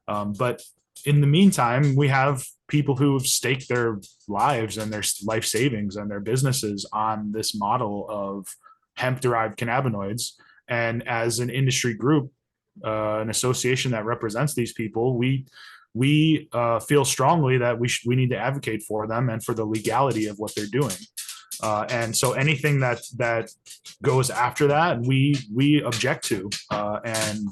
But in the meantime, we have people who have staked their lives and their life savings and their businesses on this model of hemp-derived cannabinoids. And as an industry group, an association that represents these people, we feel strongly that we need to advocate for them and for the legality of what they're doing. And so anything that goes after that, we object to. And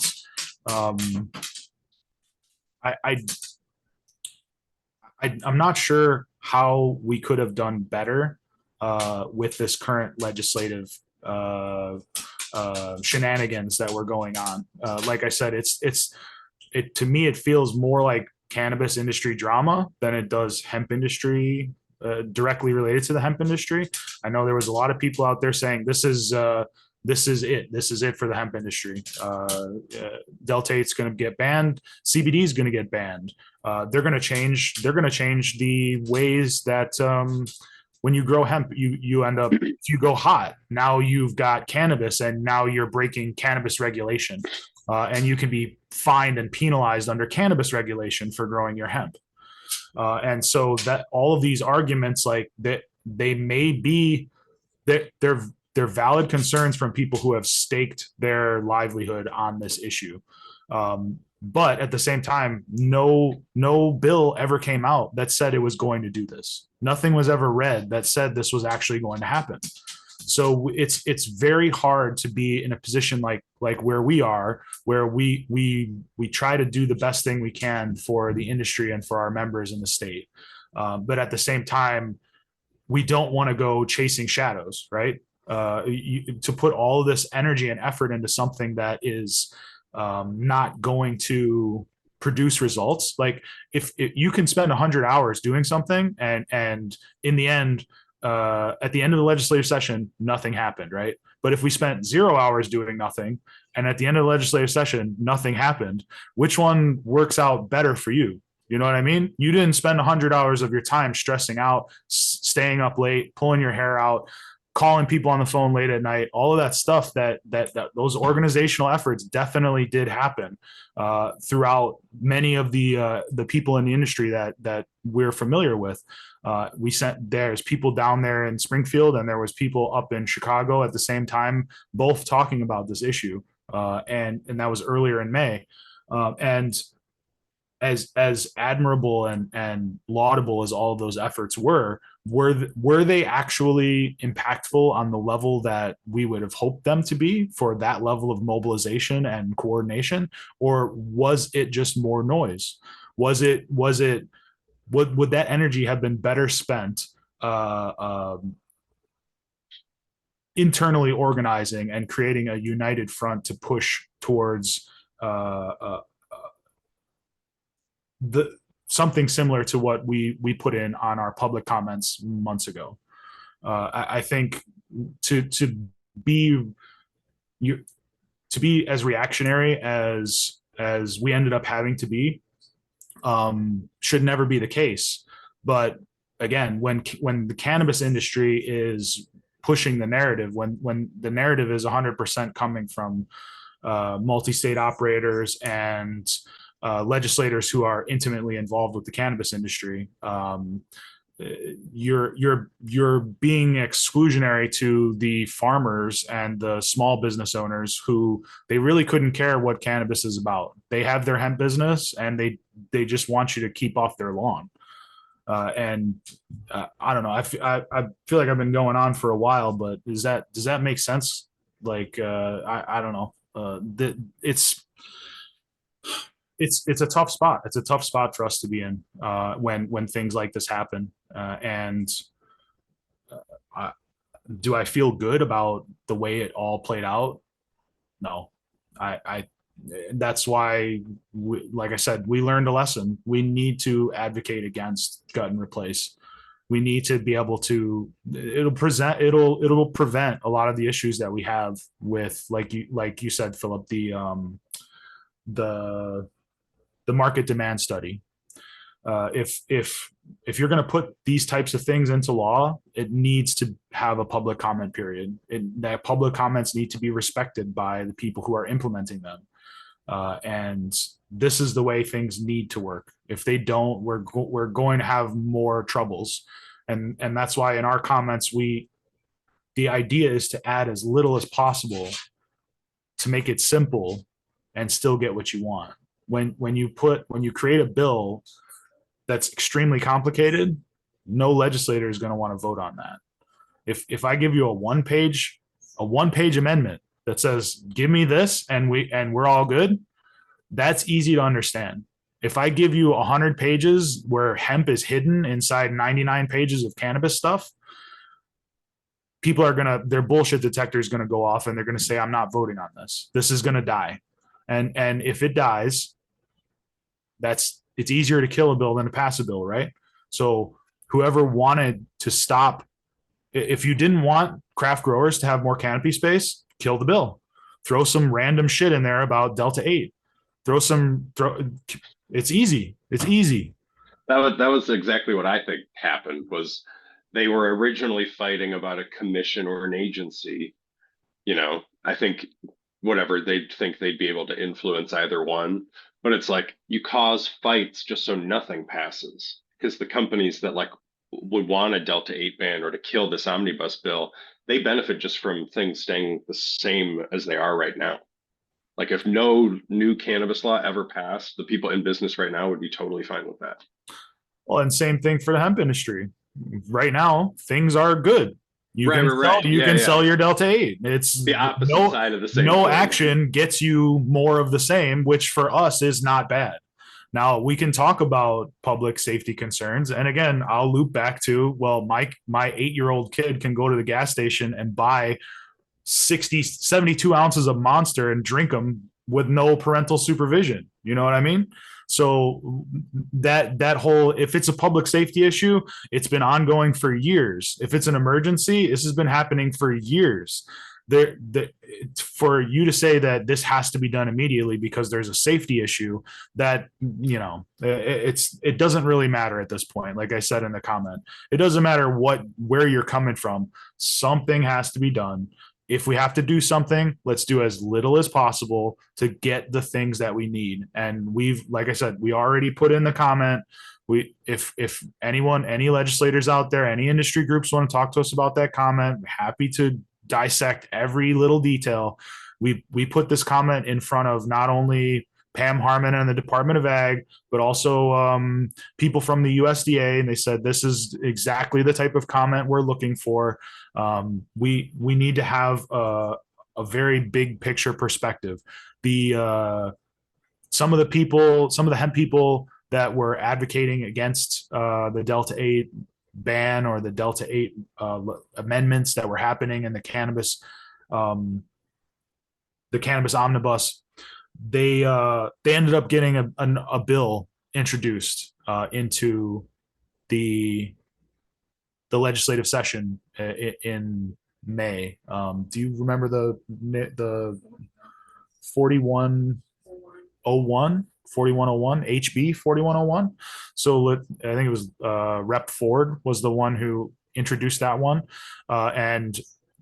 I'm not sure how we could have done better with this current legislative shenanigans that were going on. Like I said, it to me, it feels more like cannabis industry drama than it does hemp industry, directly related to the hemp industry. I know there was a lot of people out there saying this is it for the hemp industry. Deltate's going to get banned. CBD is going to get banned. They're going to change the ways that when you grow hemp, you end up, if you go hot, now you've got cannabis, and now you're breaking cannabis regulation. And you can be fined and penalized under cannabis regulation for growing your hemp. And so that all of these arguments, like that, they may be that they're valid concerns from people who have staked their livelihood on this issue. But at the same time, no bill ever came out that said it was going to do this. Nothing was ever read that said this was actually going to happen. So it's very hard to be in a position like where we are, where we try to do the best thing we can for the industry and for our members in the state. But at the same time, we don't want to go chasing shadows, right? To put all of this energy and effort into something that is not going to produce results. Like if you can spend 100 hours doing something and in the end, at the end of the legislative session, nothing happened, right? But if we spent 0 hours doing nothing and at the end of the legislative session, nothing happened, which one works out better for you? You know what I mean? You didn't spend 100 hours of your time stressing out, staying up late, pulling your hair out, calling people on the phone late at night, all of that stuff that those organizational efforts definitely did happen throughout many of the people in the industry that we're familiar with. There's people down there in Springfield, and there was people up in Chicago at the same time, both talking about this issue. And that was earlier in May. And as admirable and laudable as all of those efforts were they actually impactful on the level that we would have hoped them to be for that level of mobilization and coordination? Or was it just more noise? Would that energy have been better spent internally organizing and creating a united front to push towards something similar to what we put in on our public comments months ago? I think to be as reactionary as we ended up having to be should never be the case. But again, when the cannabis industry is pushing the narrative, when the narrative is 100% coming from multi-state operators and legislators who are intimately involved with the cannabis industry, you're being exclusionary to the farmers and the small business owners who they really couldn't care what cannabis is about. They have their hemp business and they just want you to keep off their lawn. And I don't know. I feel like I've been going on for a while, but does that make sense? Like I don't know. It's a tough spot. It's a tough spot for us to be in when things like this happen. And do I feel good about the way it all played out? No. That's why, like I said, we learned a lesson. We need to advocate against gut and replace. We need to be able to. It'll prevent a lot of the issues that we have with, like you said, Philip, the market demand study. If you're going to put these types of things into law, it needs to have a public comment period. That public comments need to be respected by the people who are implementing them. And this is the way things need to work. If they don't, we're going to have more troubles. And that's why in our comments, the idea is to add as little as possible to make it simple and still get what you want. When you create a bill that's extremely complicated, no legislator is going to want to vote on that. If I give you a one page amendment that says, give me this and we're all good, that's easy to understand. If I give you 100 pages where hemp is hidden inside 99 pages of cannabis stuff, people their bullshit detector is going to go off and they're going to say, I'm not voting on this. This is going to die. And if it dies, it's easier to kill a bill than to pass a bill, right? So whoever wanted to stop, if you didn't want craft growers to have more canopy space, kill the bill. Throw some random shit in there about Delta 8. It's easy. It's easy. That was exactly what I think happened. Was they were originally fighting about a commission or an agency. I think whatever, they'd think they'd be able to influence either one. But it's like you cause fights just so nothing passes, because the companies that would want a Delta 8 ban or to kill this omnibus bill, they benefit just from things staying the same as they are right now. Like if no new cannabis law ever passed, the people in business right now would be totally fine with that. Well, and same thing for the hemp industry. Right now, things are good. You can sell your Delta 8. It's the opposite side of the same. No action gets you more of the same, which for us is not bad. Now we can talk about public safety concerns. And again, I'll loop back to, well, my 8-year-old kid can go to the gas station and buy 72 ounces of Monster and drink them with no parental supervision. You know what I mean? So that whole, if it's a public safety issue, it's been ongoing for years. If it's an emergency, this has been happening for years. For you to say that this has to be done immediately because there's a safety issue, that it doesn't really matter at this point. Like I said in the comment, it doesn't matter where you're coming from. Something has to be done. If we have to do something, let's do as little as possible to get the things that we need. And like I said, we already put in the comment. If any legislators out there, any industry groups want to talk to us about that comment, we're happy to dissect every little detail. We put this comment in front of not only Pam Harmon and the Department of Ag, but also people from the USDA, and they said this is exactly the type of comment we're looking for. We need to have a very big picture perspective. Some of the hemp people that were advocating against the Delta 8 ban or the Delta 8 amendments that were happening in the cannabis omnibus, they ended up getting a bill introduced into the legislative session in May. Do you remember the 4101 HB 4101? So I think it was Rep Ford was the one who introduced that one, and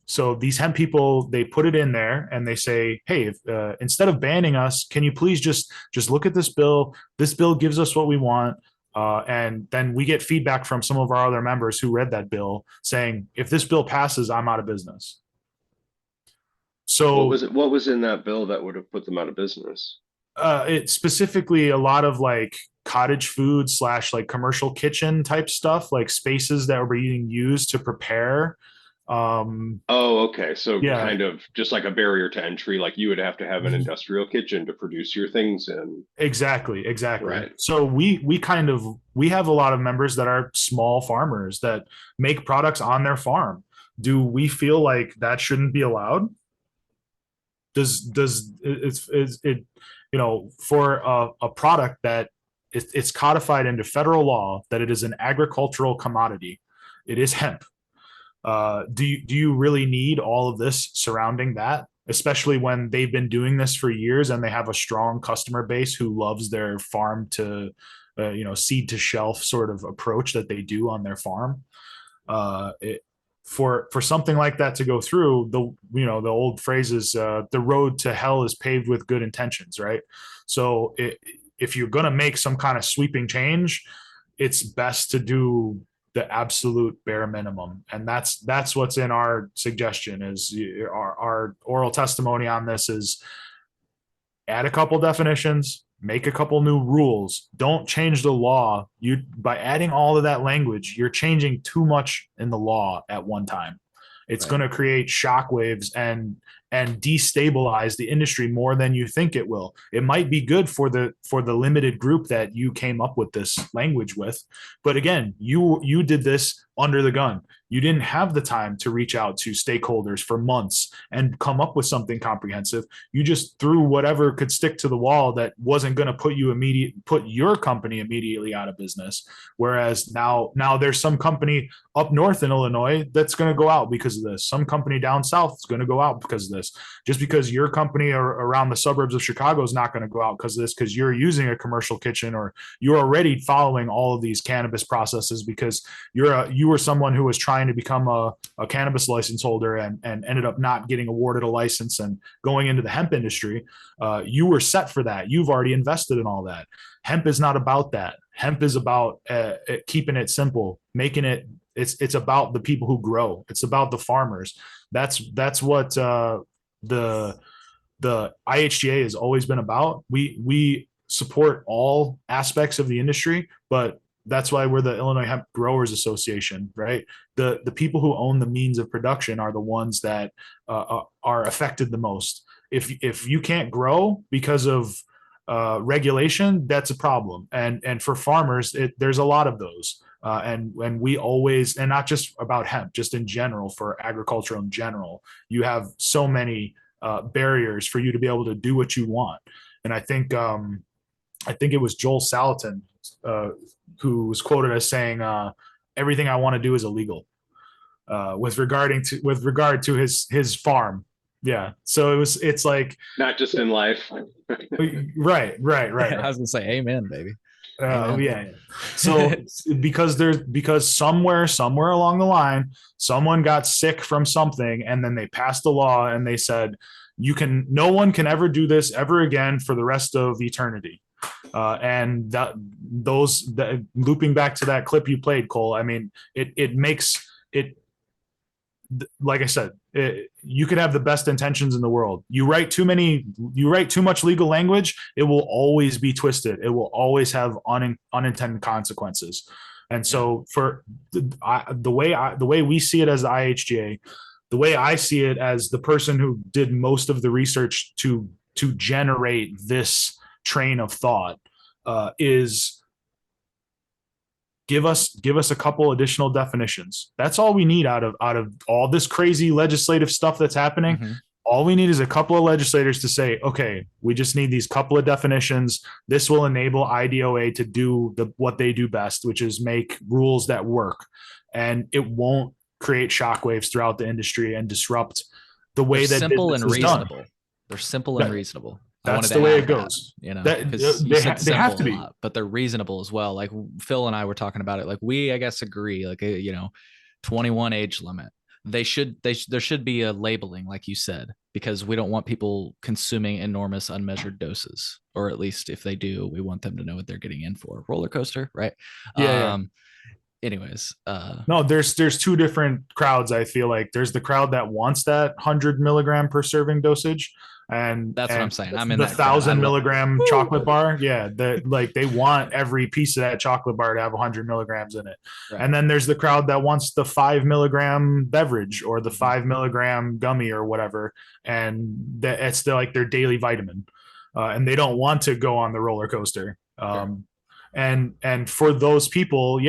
so these hemp people, they put it in there and they say, hey, instead of banning us, can you please just look at this bill? This bill gives us what we want. And then we get feedback from some of our other members who read that bill saying, if this bill passes, I'm out of business. So what was in that bill that would have put them out of business? It specifically a lot of like cottage food / like commercial kitchen type stuff, like spaces that were being used to prepare. Okay. So kind of just like a barrier to entry, like you would have to have an industrial kitchen to produce your things in. Exactly. Right. So we have a lot of members that are small farmers that make products on their farm. Do we feel like that shouldn't be allowed? Does it for a product that it's codified into federal law that it is an agricultural commodity, it is hemp. Do you really need all of this surrounding that? especially when they've been doing this for years and they have a strong customer base who loves their farm to, seed to shelf sort of approach that they do on their farm. For something like that to go through, the old phrase is the road to hell is paved with good intentions, right? So if you're going to make some kind of sweeping change, it's best to do the absolute bare minimum, and that's what's in our suggestion. Is our oral testimony on this is add a couple definitions, make a couple new rules. Don't change the law. By adding all of that language, you're changing too much in the law at one time. It's going to create shockwaves and destabilize the industry more than you think it will. It might be good for the limited group that you came up with this language with, but again, you did this under the gun. You didn't have the time to reach out to stakeholders for months and come up with something comprehensive. You just threw whatever could stick to the wall that wasn't going to put your company immediately out of business. Whereas now there's some company up north in Illinois that's going to go out because of this. Some company down south is going to go out because of this. Just because your company around the suburbs of Chicago is not going to go out because of this, because you're using a commercial kitchen or you're already following all of these cannabis processes because you were someone who was trying to become a cannabis license holder and ended up not getting awarded a license and going into the hemp industry. You were set for that. You've already invested in all that. Hemp is not about that. Hemp is about keeping it simple, making it. It's about the people who grow. It's about the farmers. That's what the IHGA has always been about. We support all aspects of the industry, but that's why we're the Illinois Hemp Growers Association, right? The people who own the means of production are the ones that are affected the most. If you can't grow because of regulation, that's a problem. And for farmers, there's a lot of those. And we always, and not just about hemp, just in general, for agriculture in general, you have so many barriers for you to be able to do what you want. And I think it was Joel Salatin who was quoted as saying, "Everything I want to do is illegal," with regard to his farm. Yeah. So it's like not just in life. Right. I was gonna say, amen, baby. Yeah. So because somewhere along the line, someone got sick from something, and then they passed the law and they said, no one can ever do this ever again for the rest of eternity. And looping back to that clip you played, Cole, I mean, it makes it, like I said, you could have the best intentions in the world. You write too much legal language, it will always be twisted. It will always have unintended consequences. And so for the way we see it as the IHGA, the way I see it as the person who did most of the research to generate this train of thought, is give us a couple additional definitions. That's all we need out of all this crazy legislative stuff that's happening. Mm-hmm. All we need is a couple of legislators to say, okay, we just need these couple of definitions. This will enable IDOA to do what they do best, which is make rules that work. And it won't create shockwaves throughout the industry and disrupt the way that simple and reasonable. Done. They're simple and reasonable. That's the way it goes. Because they have to be, but they're reasonable as well. Like Phil and I were talking about it. Like I guess agree. Like 21 age limit. There should be a labeling, like you said, because we don't want people consuming enormous unmeasured doses, or at least if they do, we want them to know what they're getting in for. Roller coaster, right? Yeah. Anyways, no, there's two different crowds. I feel like there's the crowd that wants that 100 milligram per serving dosage. And that's what I'm saying. I'm in the that 1,000 milligram chocolate bar. Yeah. They want every piece of that chocolate bar to have 100 milligrams in it. Right. And then there's the crowd that wants the 5 milligram beverage or the 5 milligram gummy or whatever. And it's still like their daily vitamin. And they don't want to go on the roller coaster. Sure. And for those people,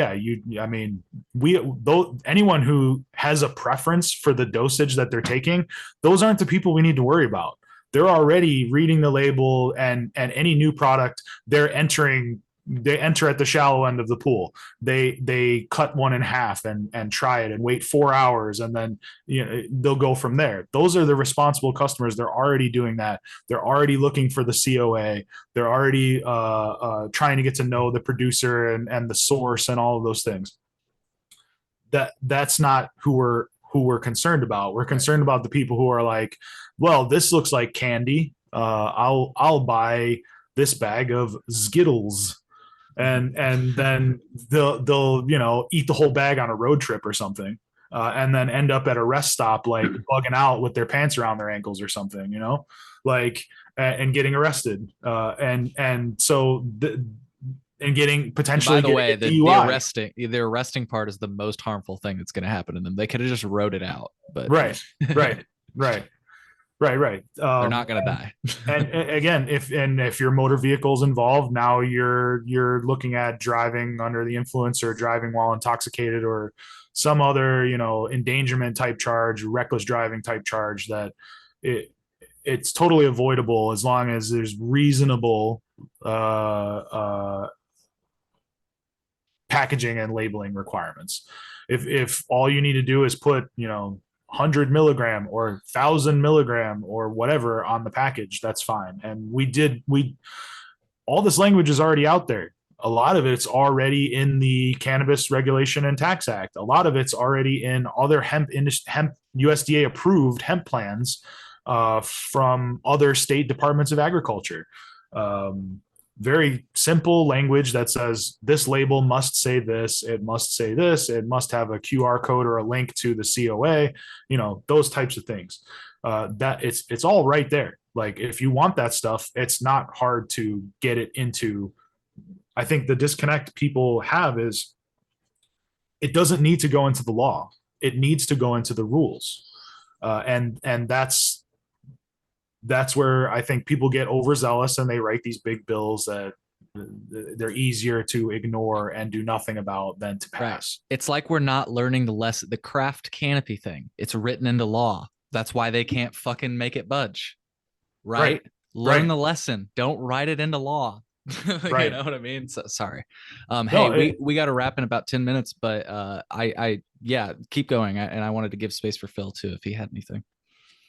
anyone who has a preference for the dosage that they're taking, those aren't the people we need to worry about. They're already reading the label, and any new product, they're entering they enter at the shallow end of the pool. They cut one in half and try it and wait 4 hours, and then they'll go from there. Those are the responsible customers. They're already doing that. They're already looking for the COA. They're already trying to get to know the producer and the source and all of those things. That's not who we're concerned about. We're concerned about the people who are like, well, this looks like candy. I'll buy this bag of Skittles, and then they'll eat the whole bag on a road trip or something, and then end up at a rest stop like bugging out with their pants around their ankles or something, like and getting arrested, and so and getting potentially. By the way, the arresting part is the most harmful thing that's going to happen to them. They could have just wrote it out, but right. They're not going to die. And again, if your motor vehicle's involved, now you're looking at driving under the influence or driving while intoxicated or some other endangerment type charge, reckless driving type charge that it's totally avoidable as long as there's reasonable packaging and labeling requirements. If all you need to do is put 100 milligram or 1,000 milligram or whatever on the package, that's fine. And all this language is already out there. A lot of it's already in the Cannabis Regulation and Tax Act. A lot of it's already in other hemp USDA approved hemp plans from other state departments of agriculture. Very simple language that says this label must say this, it must say this, it must have a QR code or a link to the COA, those types of things. That it's all right there. Like if you want that stuff, it's not hard to get it into. I think the disconnect people have is it doesn't need to go into the law. It needs to go into the rules. And that's where I think people get overzealous and they write these big bills that they're easier to ignore and do nothing about than to pass. Right. It's like we're not learning the craft canopy thing. It's written into law. That's why they can't fucking make it budge. Right? Learn the lesson. Don't write it into law. Right. You know what I mean? So, sorry. Hey, we got to wrap in about 10 minutes, but yeah, keep going. And I wanted to give space for Phil too, if he had anything.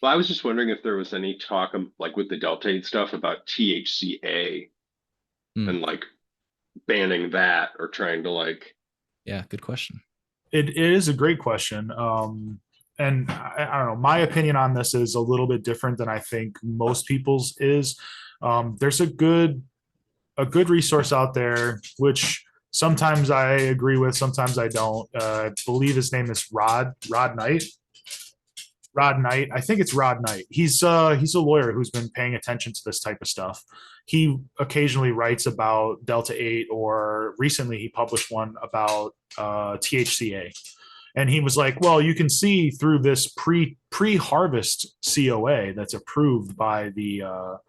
Well, I was just wondering if there was any talk like with the Delta-8 stuff about THCA and like banning that or trying to Yeah, good question. It is a great question. And I don't know, my opinion on this is a little bit different than I think most people's is. There's a good resource out there, which sometimes I agree with, sometimes I don't. I believe his name is Rod Knight. I think it's Rod Knight. He's a lawyer who's been paying attention to this type of stuff. He occasionally writes about Delta-8, or recently he published one about THCA. And he was like, well, you can see through this pre-harvest COA that's approved by the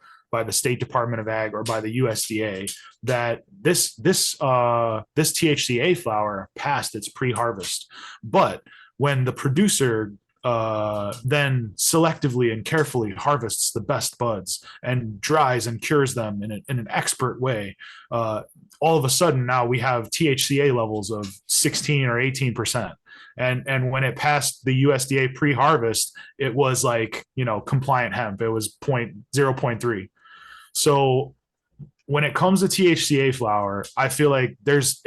State Department of Ag or by the USDA that this THCA flower passed its pre-harvest. But when the producer then selectively and carefully harvests the best buds and dries and cures them in an expert way, all of a sudden now we have THCA levels of 16 or 18%. And when it passed the USDA pre-harvest, it was like, compliant hemp. It was 0.3. So when it comes to THCA flower, I feel like there's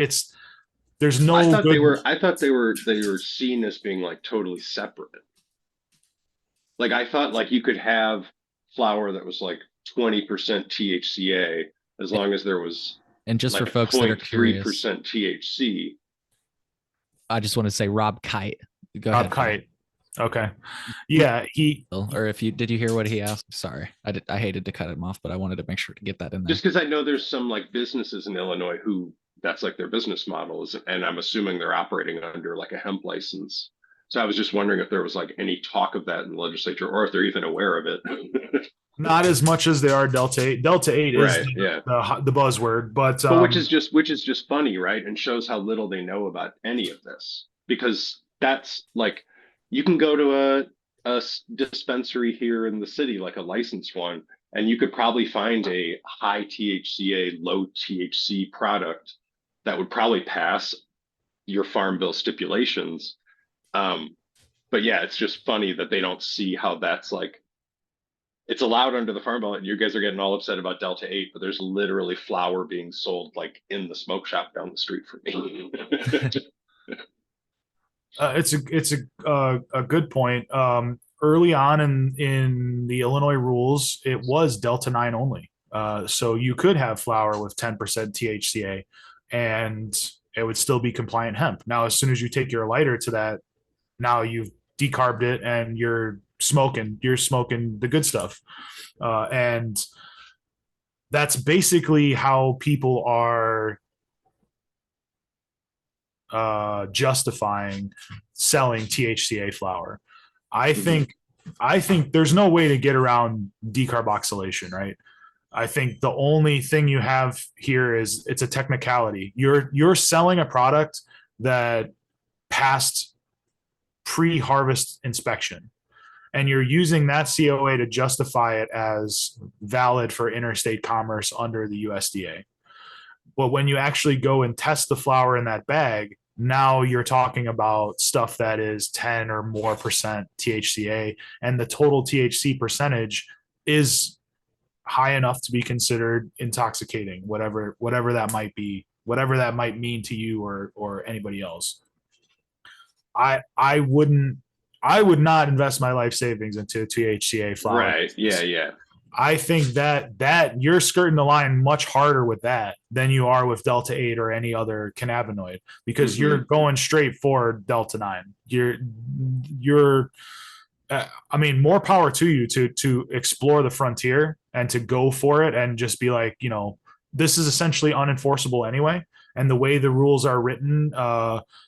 no. I thought they were seen as being like totally separate. Like I thought like you could have flower that was like 20% THCA as long as there was. And just like for folks that are curious, 3% THC. I just want to say Rob Kite. Go Rob ahead. Kite. Okay. Yeah, or did you hear what he asked? Sorry, I hated to cut him off, but I wanted to make sure to get that in there. Just because I know there's some like businesses in Illinois who that's like their business model is, and I'm assuming they're operating under like a hemp license. So I was just wondering if there was like any talk of that in the legislature, or if they're even aware of it. Not as much as they are Delta-8. Delta-8 is the buzzword, but which is just funny, right? And shows how little they know about any of this, because that's like you can go to a dispensary here in the city, like a licensed one, And you could probably find a high THCA, low THC product that would probably pass your farm bill stipulations. But yeah, it's just funny that they don't see how that's like, it's allowed under the farm bill, and you guys are getting all upset about Delta 8, but there's literally flower being sold like in the smoke shop down the street from me. It's a good point. Early on in the Illinois rules, it was Delta 9 only. So you could have flower with 10% THCA, and it would still be compliant hemp. Now, as soon as you take your lighter to that, now you've decarbed it and you're smoking the good stuff. And that's basically how people are justifying selling THCA flower. I think there's no way to get around decarboxylation, right? I think the only thing you have here is it's a technicality. You're selling a product that passed pre-harvest inspection, and you're using that COA to justify it as valid for interstate commerce under the USDA. But when you actually go and test the flower in that bag, now you're talking about stuff that is 10 or more percent THCA, and the total THC percentage is high enough to be considered intoxicating, whatever that might be, whatever that might mean to you or anybody else. I would not invest my life savings into THCA flower. Right. Yeah. I think that you're skirting the line much harder with that than you are with Delta 8 or any other cannabinoid, because you're going straight for Delta 9. You're I mean, more power to you to explore the frontier and to go for it and just be like, this is essentially unenforceable anyway. And the way the rules are written,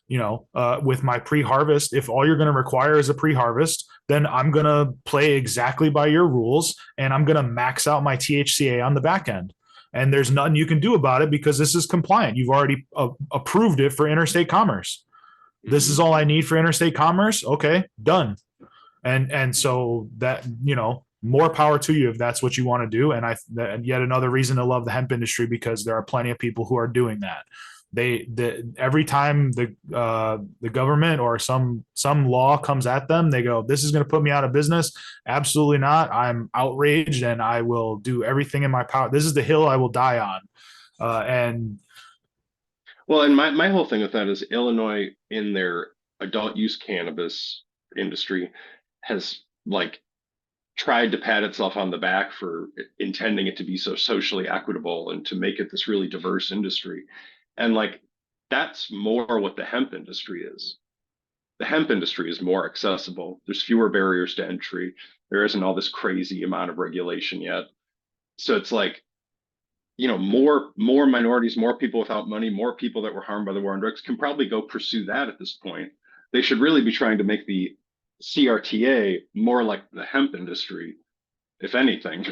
with my pre-harvest, if all you're going to require is a pre-harvest, then I'm going to play exactly by your rules, and I'm going to max out my THCA on the back end. And there's nothing you can do about it because this is compliant. You've already approved it for interstate commerce. This is all I need for interstate commerce. Okay, done. And so that, more power to you if that's what you want to do. And yet another reason to love the hemp industry, because there are plenty of people who are doing that. Every time the government or some law comes at them, they go, this is going to put me out of business. Absolutely not. I'm outraged, and I will do everything in my power. This is the hill I will die on. And my whole thing with that is Illinois, in their adult use cannabis industry, has like tried to pat itself on the back for intending it to be so socially equitable and to make it this really diverse industry. And like, that's more what the hemp industry is. The hemp industry is more accessible. There's fewer barriers to entry. There isn't all this crazy amount of regulation yet. So it's like, more minorities, more people without money, more people that were harmed by the war on drugs can probably go pursue that at this point. They should really be trying to make the CRTA more like the hemp industry, if anything.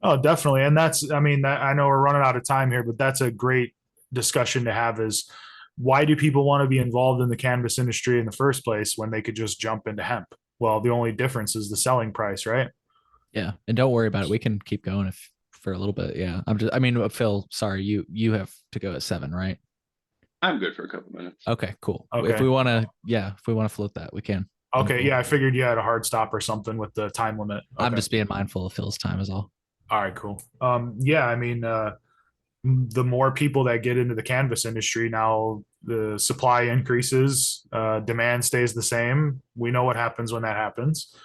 Oh, definitely. And I know we're running out of time here, but that's a great discussion to have, is why do people want to be involved in the cannabis industry in the first place when they could just jump into hemp? Well, the only difference is the selling price, right? Yeah. And don't worry about it. We can keep going for a little bit. Yeah. Phil, sorry, you have to go at 7, right? I'm good for a couple minutes. Okay, cool. Okay. If we want to float that, we can. Okay. Yeah. I figured you had a hard stop or something with the time limit. Okay. I'm just being mindful of Phil's time is all. All right, cool. The more people that get into the cannabis industry, now the supply increases, demand stays the same. We know what happens when that happens.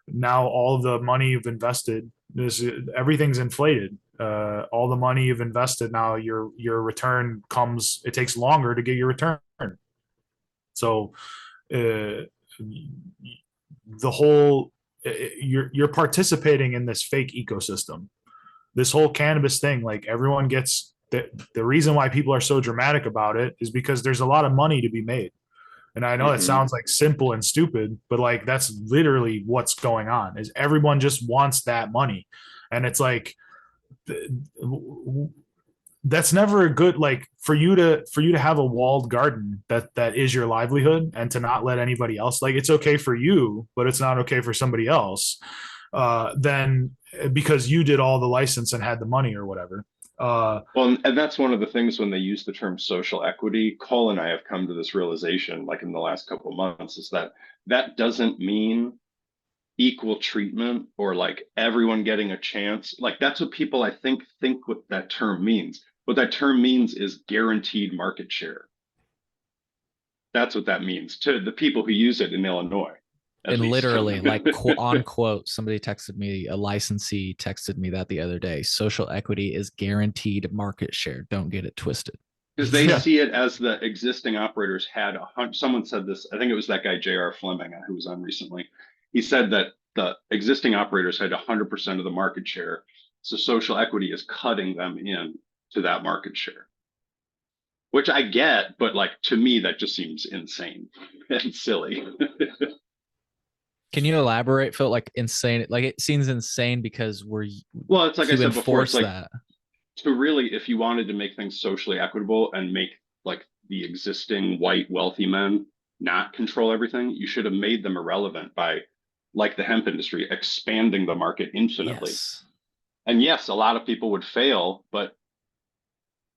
Now all the money you've invested, everything's inflated. All the money you've invested, now your return comes. It takes longer to get your return. So the whole you're participating in this fake ecosystem. This whole cannabis thing, like, everyone gets the reason why people are so dramatic about it is because there's a lot of money to be made. And I know it sounds like simple and stupid, but like, that's literally what's going on, is everyone just wants that money. And it's like, that's never a good, like, for you to have a walled garden that is your livelihood, and to not let anybody else, like, it's okay for you, but it's not okay for somebody else. then because you did all the license and had the money or whatever. Well, and that's one of the things when they use the term social equity, Cole and I have come to this realization, like in the last couple of months, is that that doesn't mean equal treatment or like everyone getting a chance. Like that's what people I think what that term means. What that term means is guaranteed market share. That's what that means to the people who use it in Illinois. And literally, like on quote, somebody texted me, a licensee texted me that the other day. Social equity is guaranteed market share. Don't get it twisted. Because they see it as the existing operators had someone said this, I think it was that guy J.R. Fleming who was on recently. He said that the existing operators had 100% of the market share. So social equity is cutting them in to that market share. Which I get, but like to me, that just seems insane and silly. Can you elaborate, Phil? Like insane, like it seems insane because well, it's like I said before, it's like that. So really, if you wanted to make things socially equitable and make like the existing white wealthy men not control everything, you should have made them irrelevant by, like the hemp industry, expanding the market infinitely. Yes. And yes, a lot of people would fail, but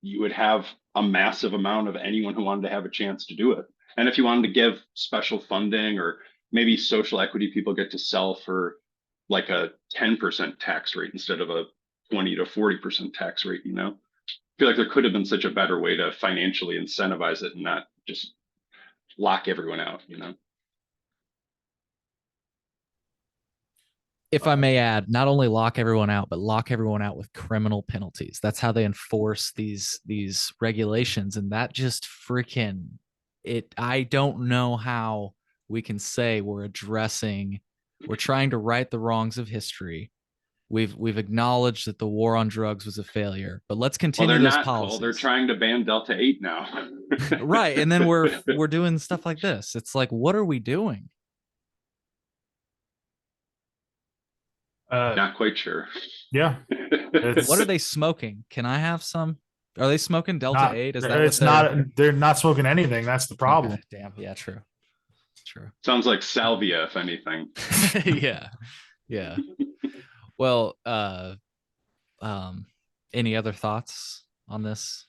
you would have a massive amount of anyone who wanted to have a chance to do it. And if you wanted to give special funding, or maybe social equity people get to sell for like a 10% tax rate instead of a 20 to 40% tax rate, you know? I feel like there could have been such a better way to financially incentivize it and not just lock everyone out, you know? If I may add, not only lock everyone out, but lock everyone out with criminal penalties. That's how they enforce these regulations. And that just freaking it. I don't know how we can say we're trying to right the wrongs of history. We've acknowledged that the war on drugs was a failure, but let's continue those policies. They're trying to ban Delta 8 now. Right. And then we're doing stuff like this. It's like, what are we doing? Not quite sure. Yeah. What are they smoking? Can I have some? Are they smoking Delta 8? Is that it's not? They're not smoking anything. That's the problem. Okay, damn. Yeah, true. Sounds like salvia, if anything. Yeah. Well, any other thoughts on this?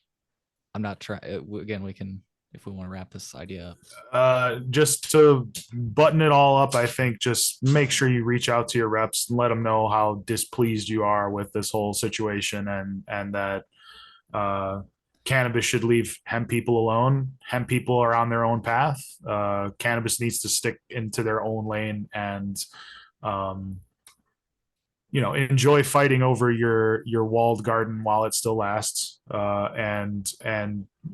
I'm not trying. Again, we can, if we want to wrap this idea up. Just to button it all up, I think just make sure you reach out to your reps and let them know how displeased you are with this whole situation, and that cannabis should leave hemp people alone. Hemp people are on their own path. Cannabis needs to stick into their own lane and enjoy fighting over your walled garden while it still lasts. And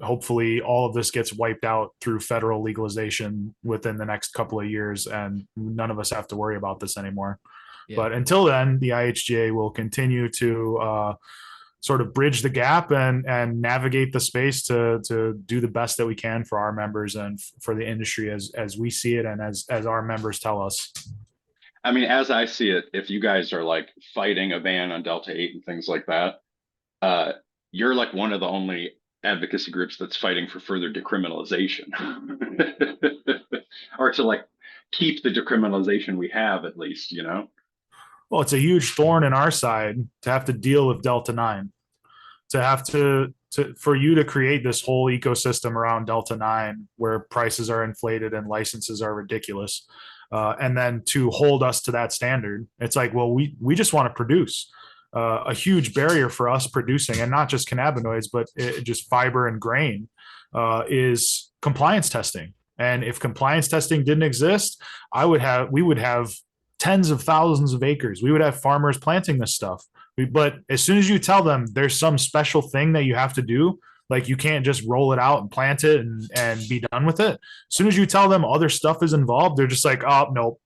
hopefully all of this gets wiped out through federal legalization within the next couple of years, and none of us have to worry about this anymore. Yeah. But until then, the IHGA will continue to sort of bridge the gap and navigate the space to do the best that we can for our members and for the industry as we see it and as our members tell us. I mean, as I see it, if you guys are like fighting a ban on Delta 8 and things like that, you're like one of the only advocacy groups that's fighting for further decriminalization or to like keep the decriminalization we have, at least, you know? Well, it's a huge thorn in our side to have to deal with Delta 9, to have to for you to create this whole ecosystem around Delta 9 where prices are inflated and licenses are ridiculous. And then to hold us to that standard. It's like, well, we just want to produce. A huge barrier for us producing, and not just cannabinoids, but just fiber and grain, is compliance testing. And if compliance testing didn't exist, we would have tens of thousands of acres. We would have farmers planting this stuff. But as soon as you tell them there's some special thing that you have to do, like you can't just roll it out and plant it and be done with it. As soon as you tell them other stuff is involved, they're just like, oh, nope.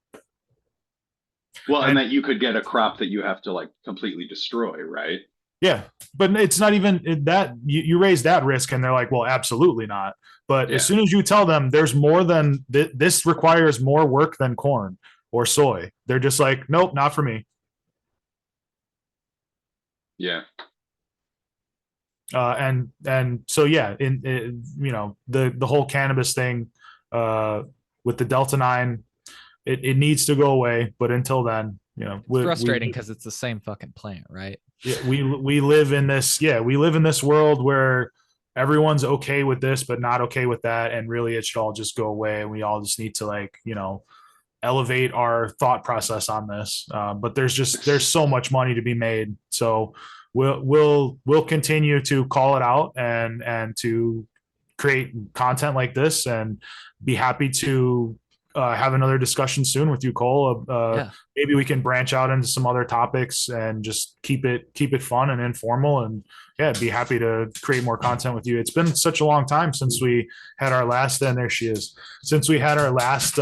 Well, and that you could get a crop that you have to like completely destroy, right? Yeah, but it's not even that. You raise that risk and they're like, well, absolutely not. But as soon as you tell them there's more than this requires more work than corn or soy, they're just like, nope, not for me. Yeah. And so yeah, the whole cannabis thing with the Delta 9, it needs to go away. But until then, you know, It's frustrating because it's the same fucking plant, right? we live in this, we live in this world where everyone's okay with this, but not okay with that. And really it should all just go away. And we all just need to, like, you know, elevate our thought process on this. But there's so much money to be made. So we'll continue to call it out and to create content like this, and be happy to have another discussion soon with you, Cole. Yeah. Maybe we can branch out into some other topics and just keep it fun and informal. And be happy to create more content with you. It's been such a long time since we had our last, and there she is, since we had our last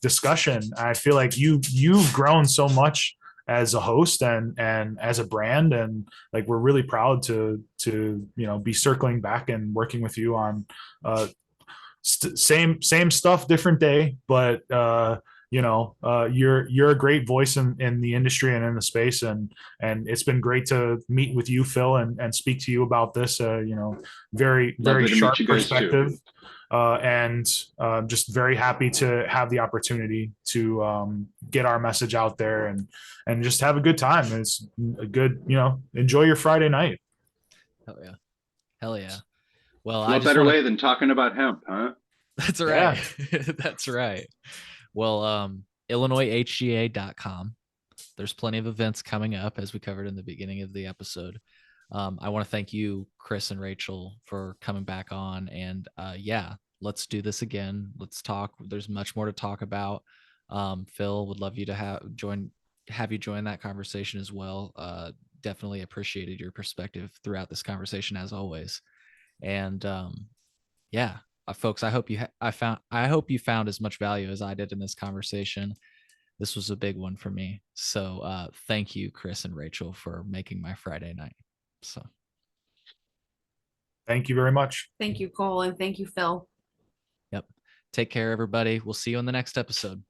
discussion. I feel like you've grown so much as a host and as a brand, and like we're really proud to you know, be circling back and working with you on same stuff, different day, but you know, you're a great voice in the industry and in the space, and it's been great to meet with you, Phil, and speak to you about this. You know, very sharp perspective. And just very happy to have the opportunity to get our message out there and just have a good time. It's a good, you know, enjoy your Friday night. Hell yeah. Well, what better way than talking about hemp, huh? That's right. That's right. Well, IllinoisHGA.com. There's plenty of events coming up, as we covered in the beginning of the episode. I want to thank you, Chris and Rachel, for coming back on. And let's do this again. Let's talk. There's much more to talk about. Phil, would love you to have you join that conversation as well. Definitely appreciated your perspective throughout this conversation, as always. And folks, I hope you found as much value as I did in this conversation. This was a big one for me. So thank you, Chris and Rachel, for making my Friday night. So thank you very much. Thank you, Cole, and thank you, Phil. Yep. Take care, everybody. We'll see you on the next episode.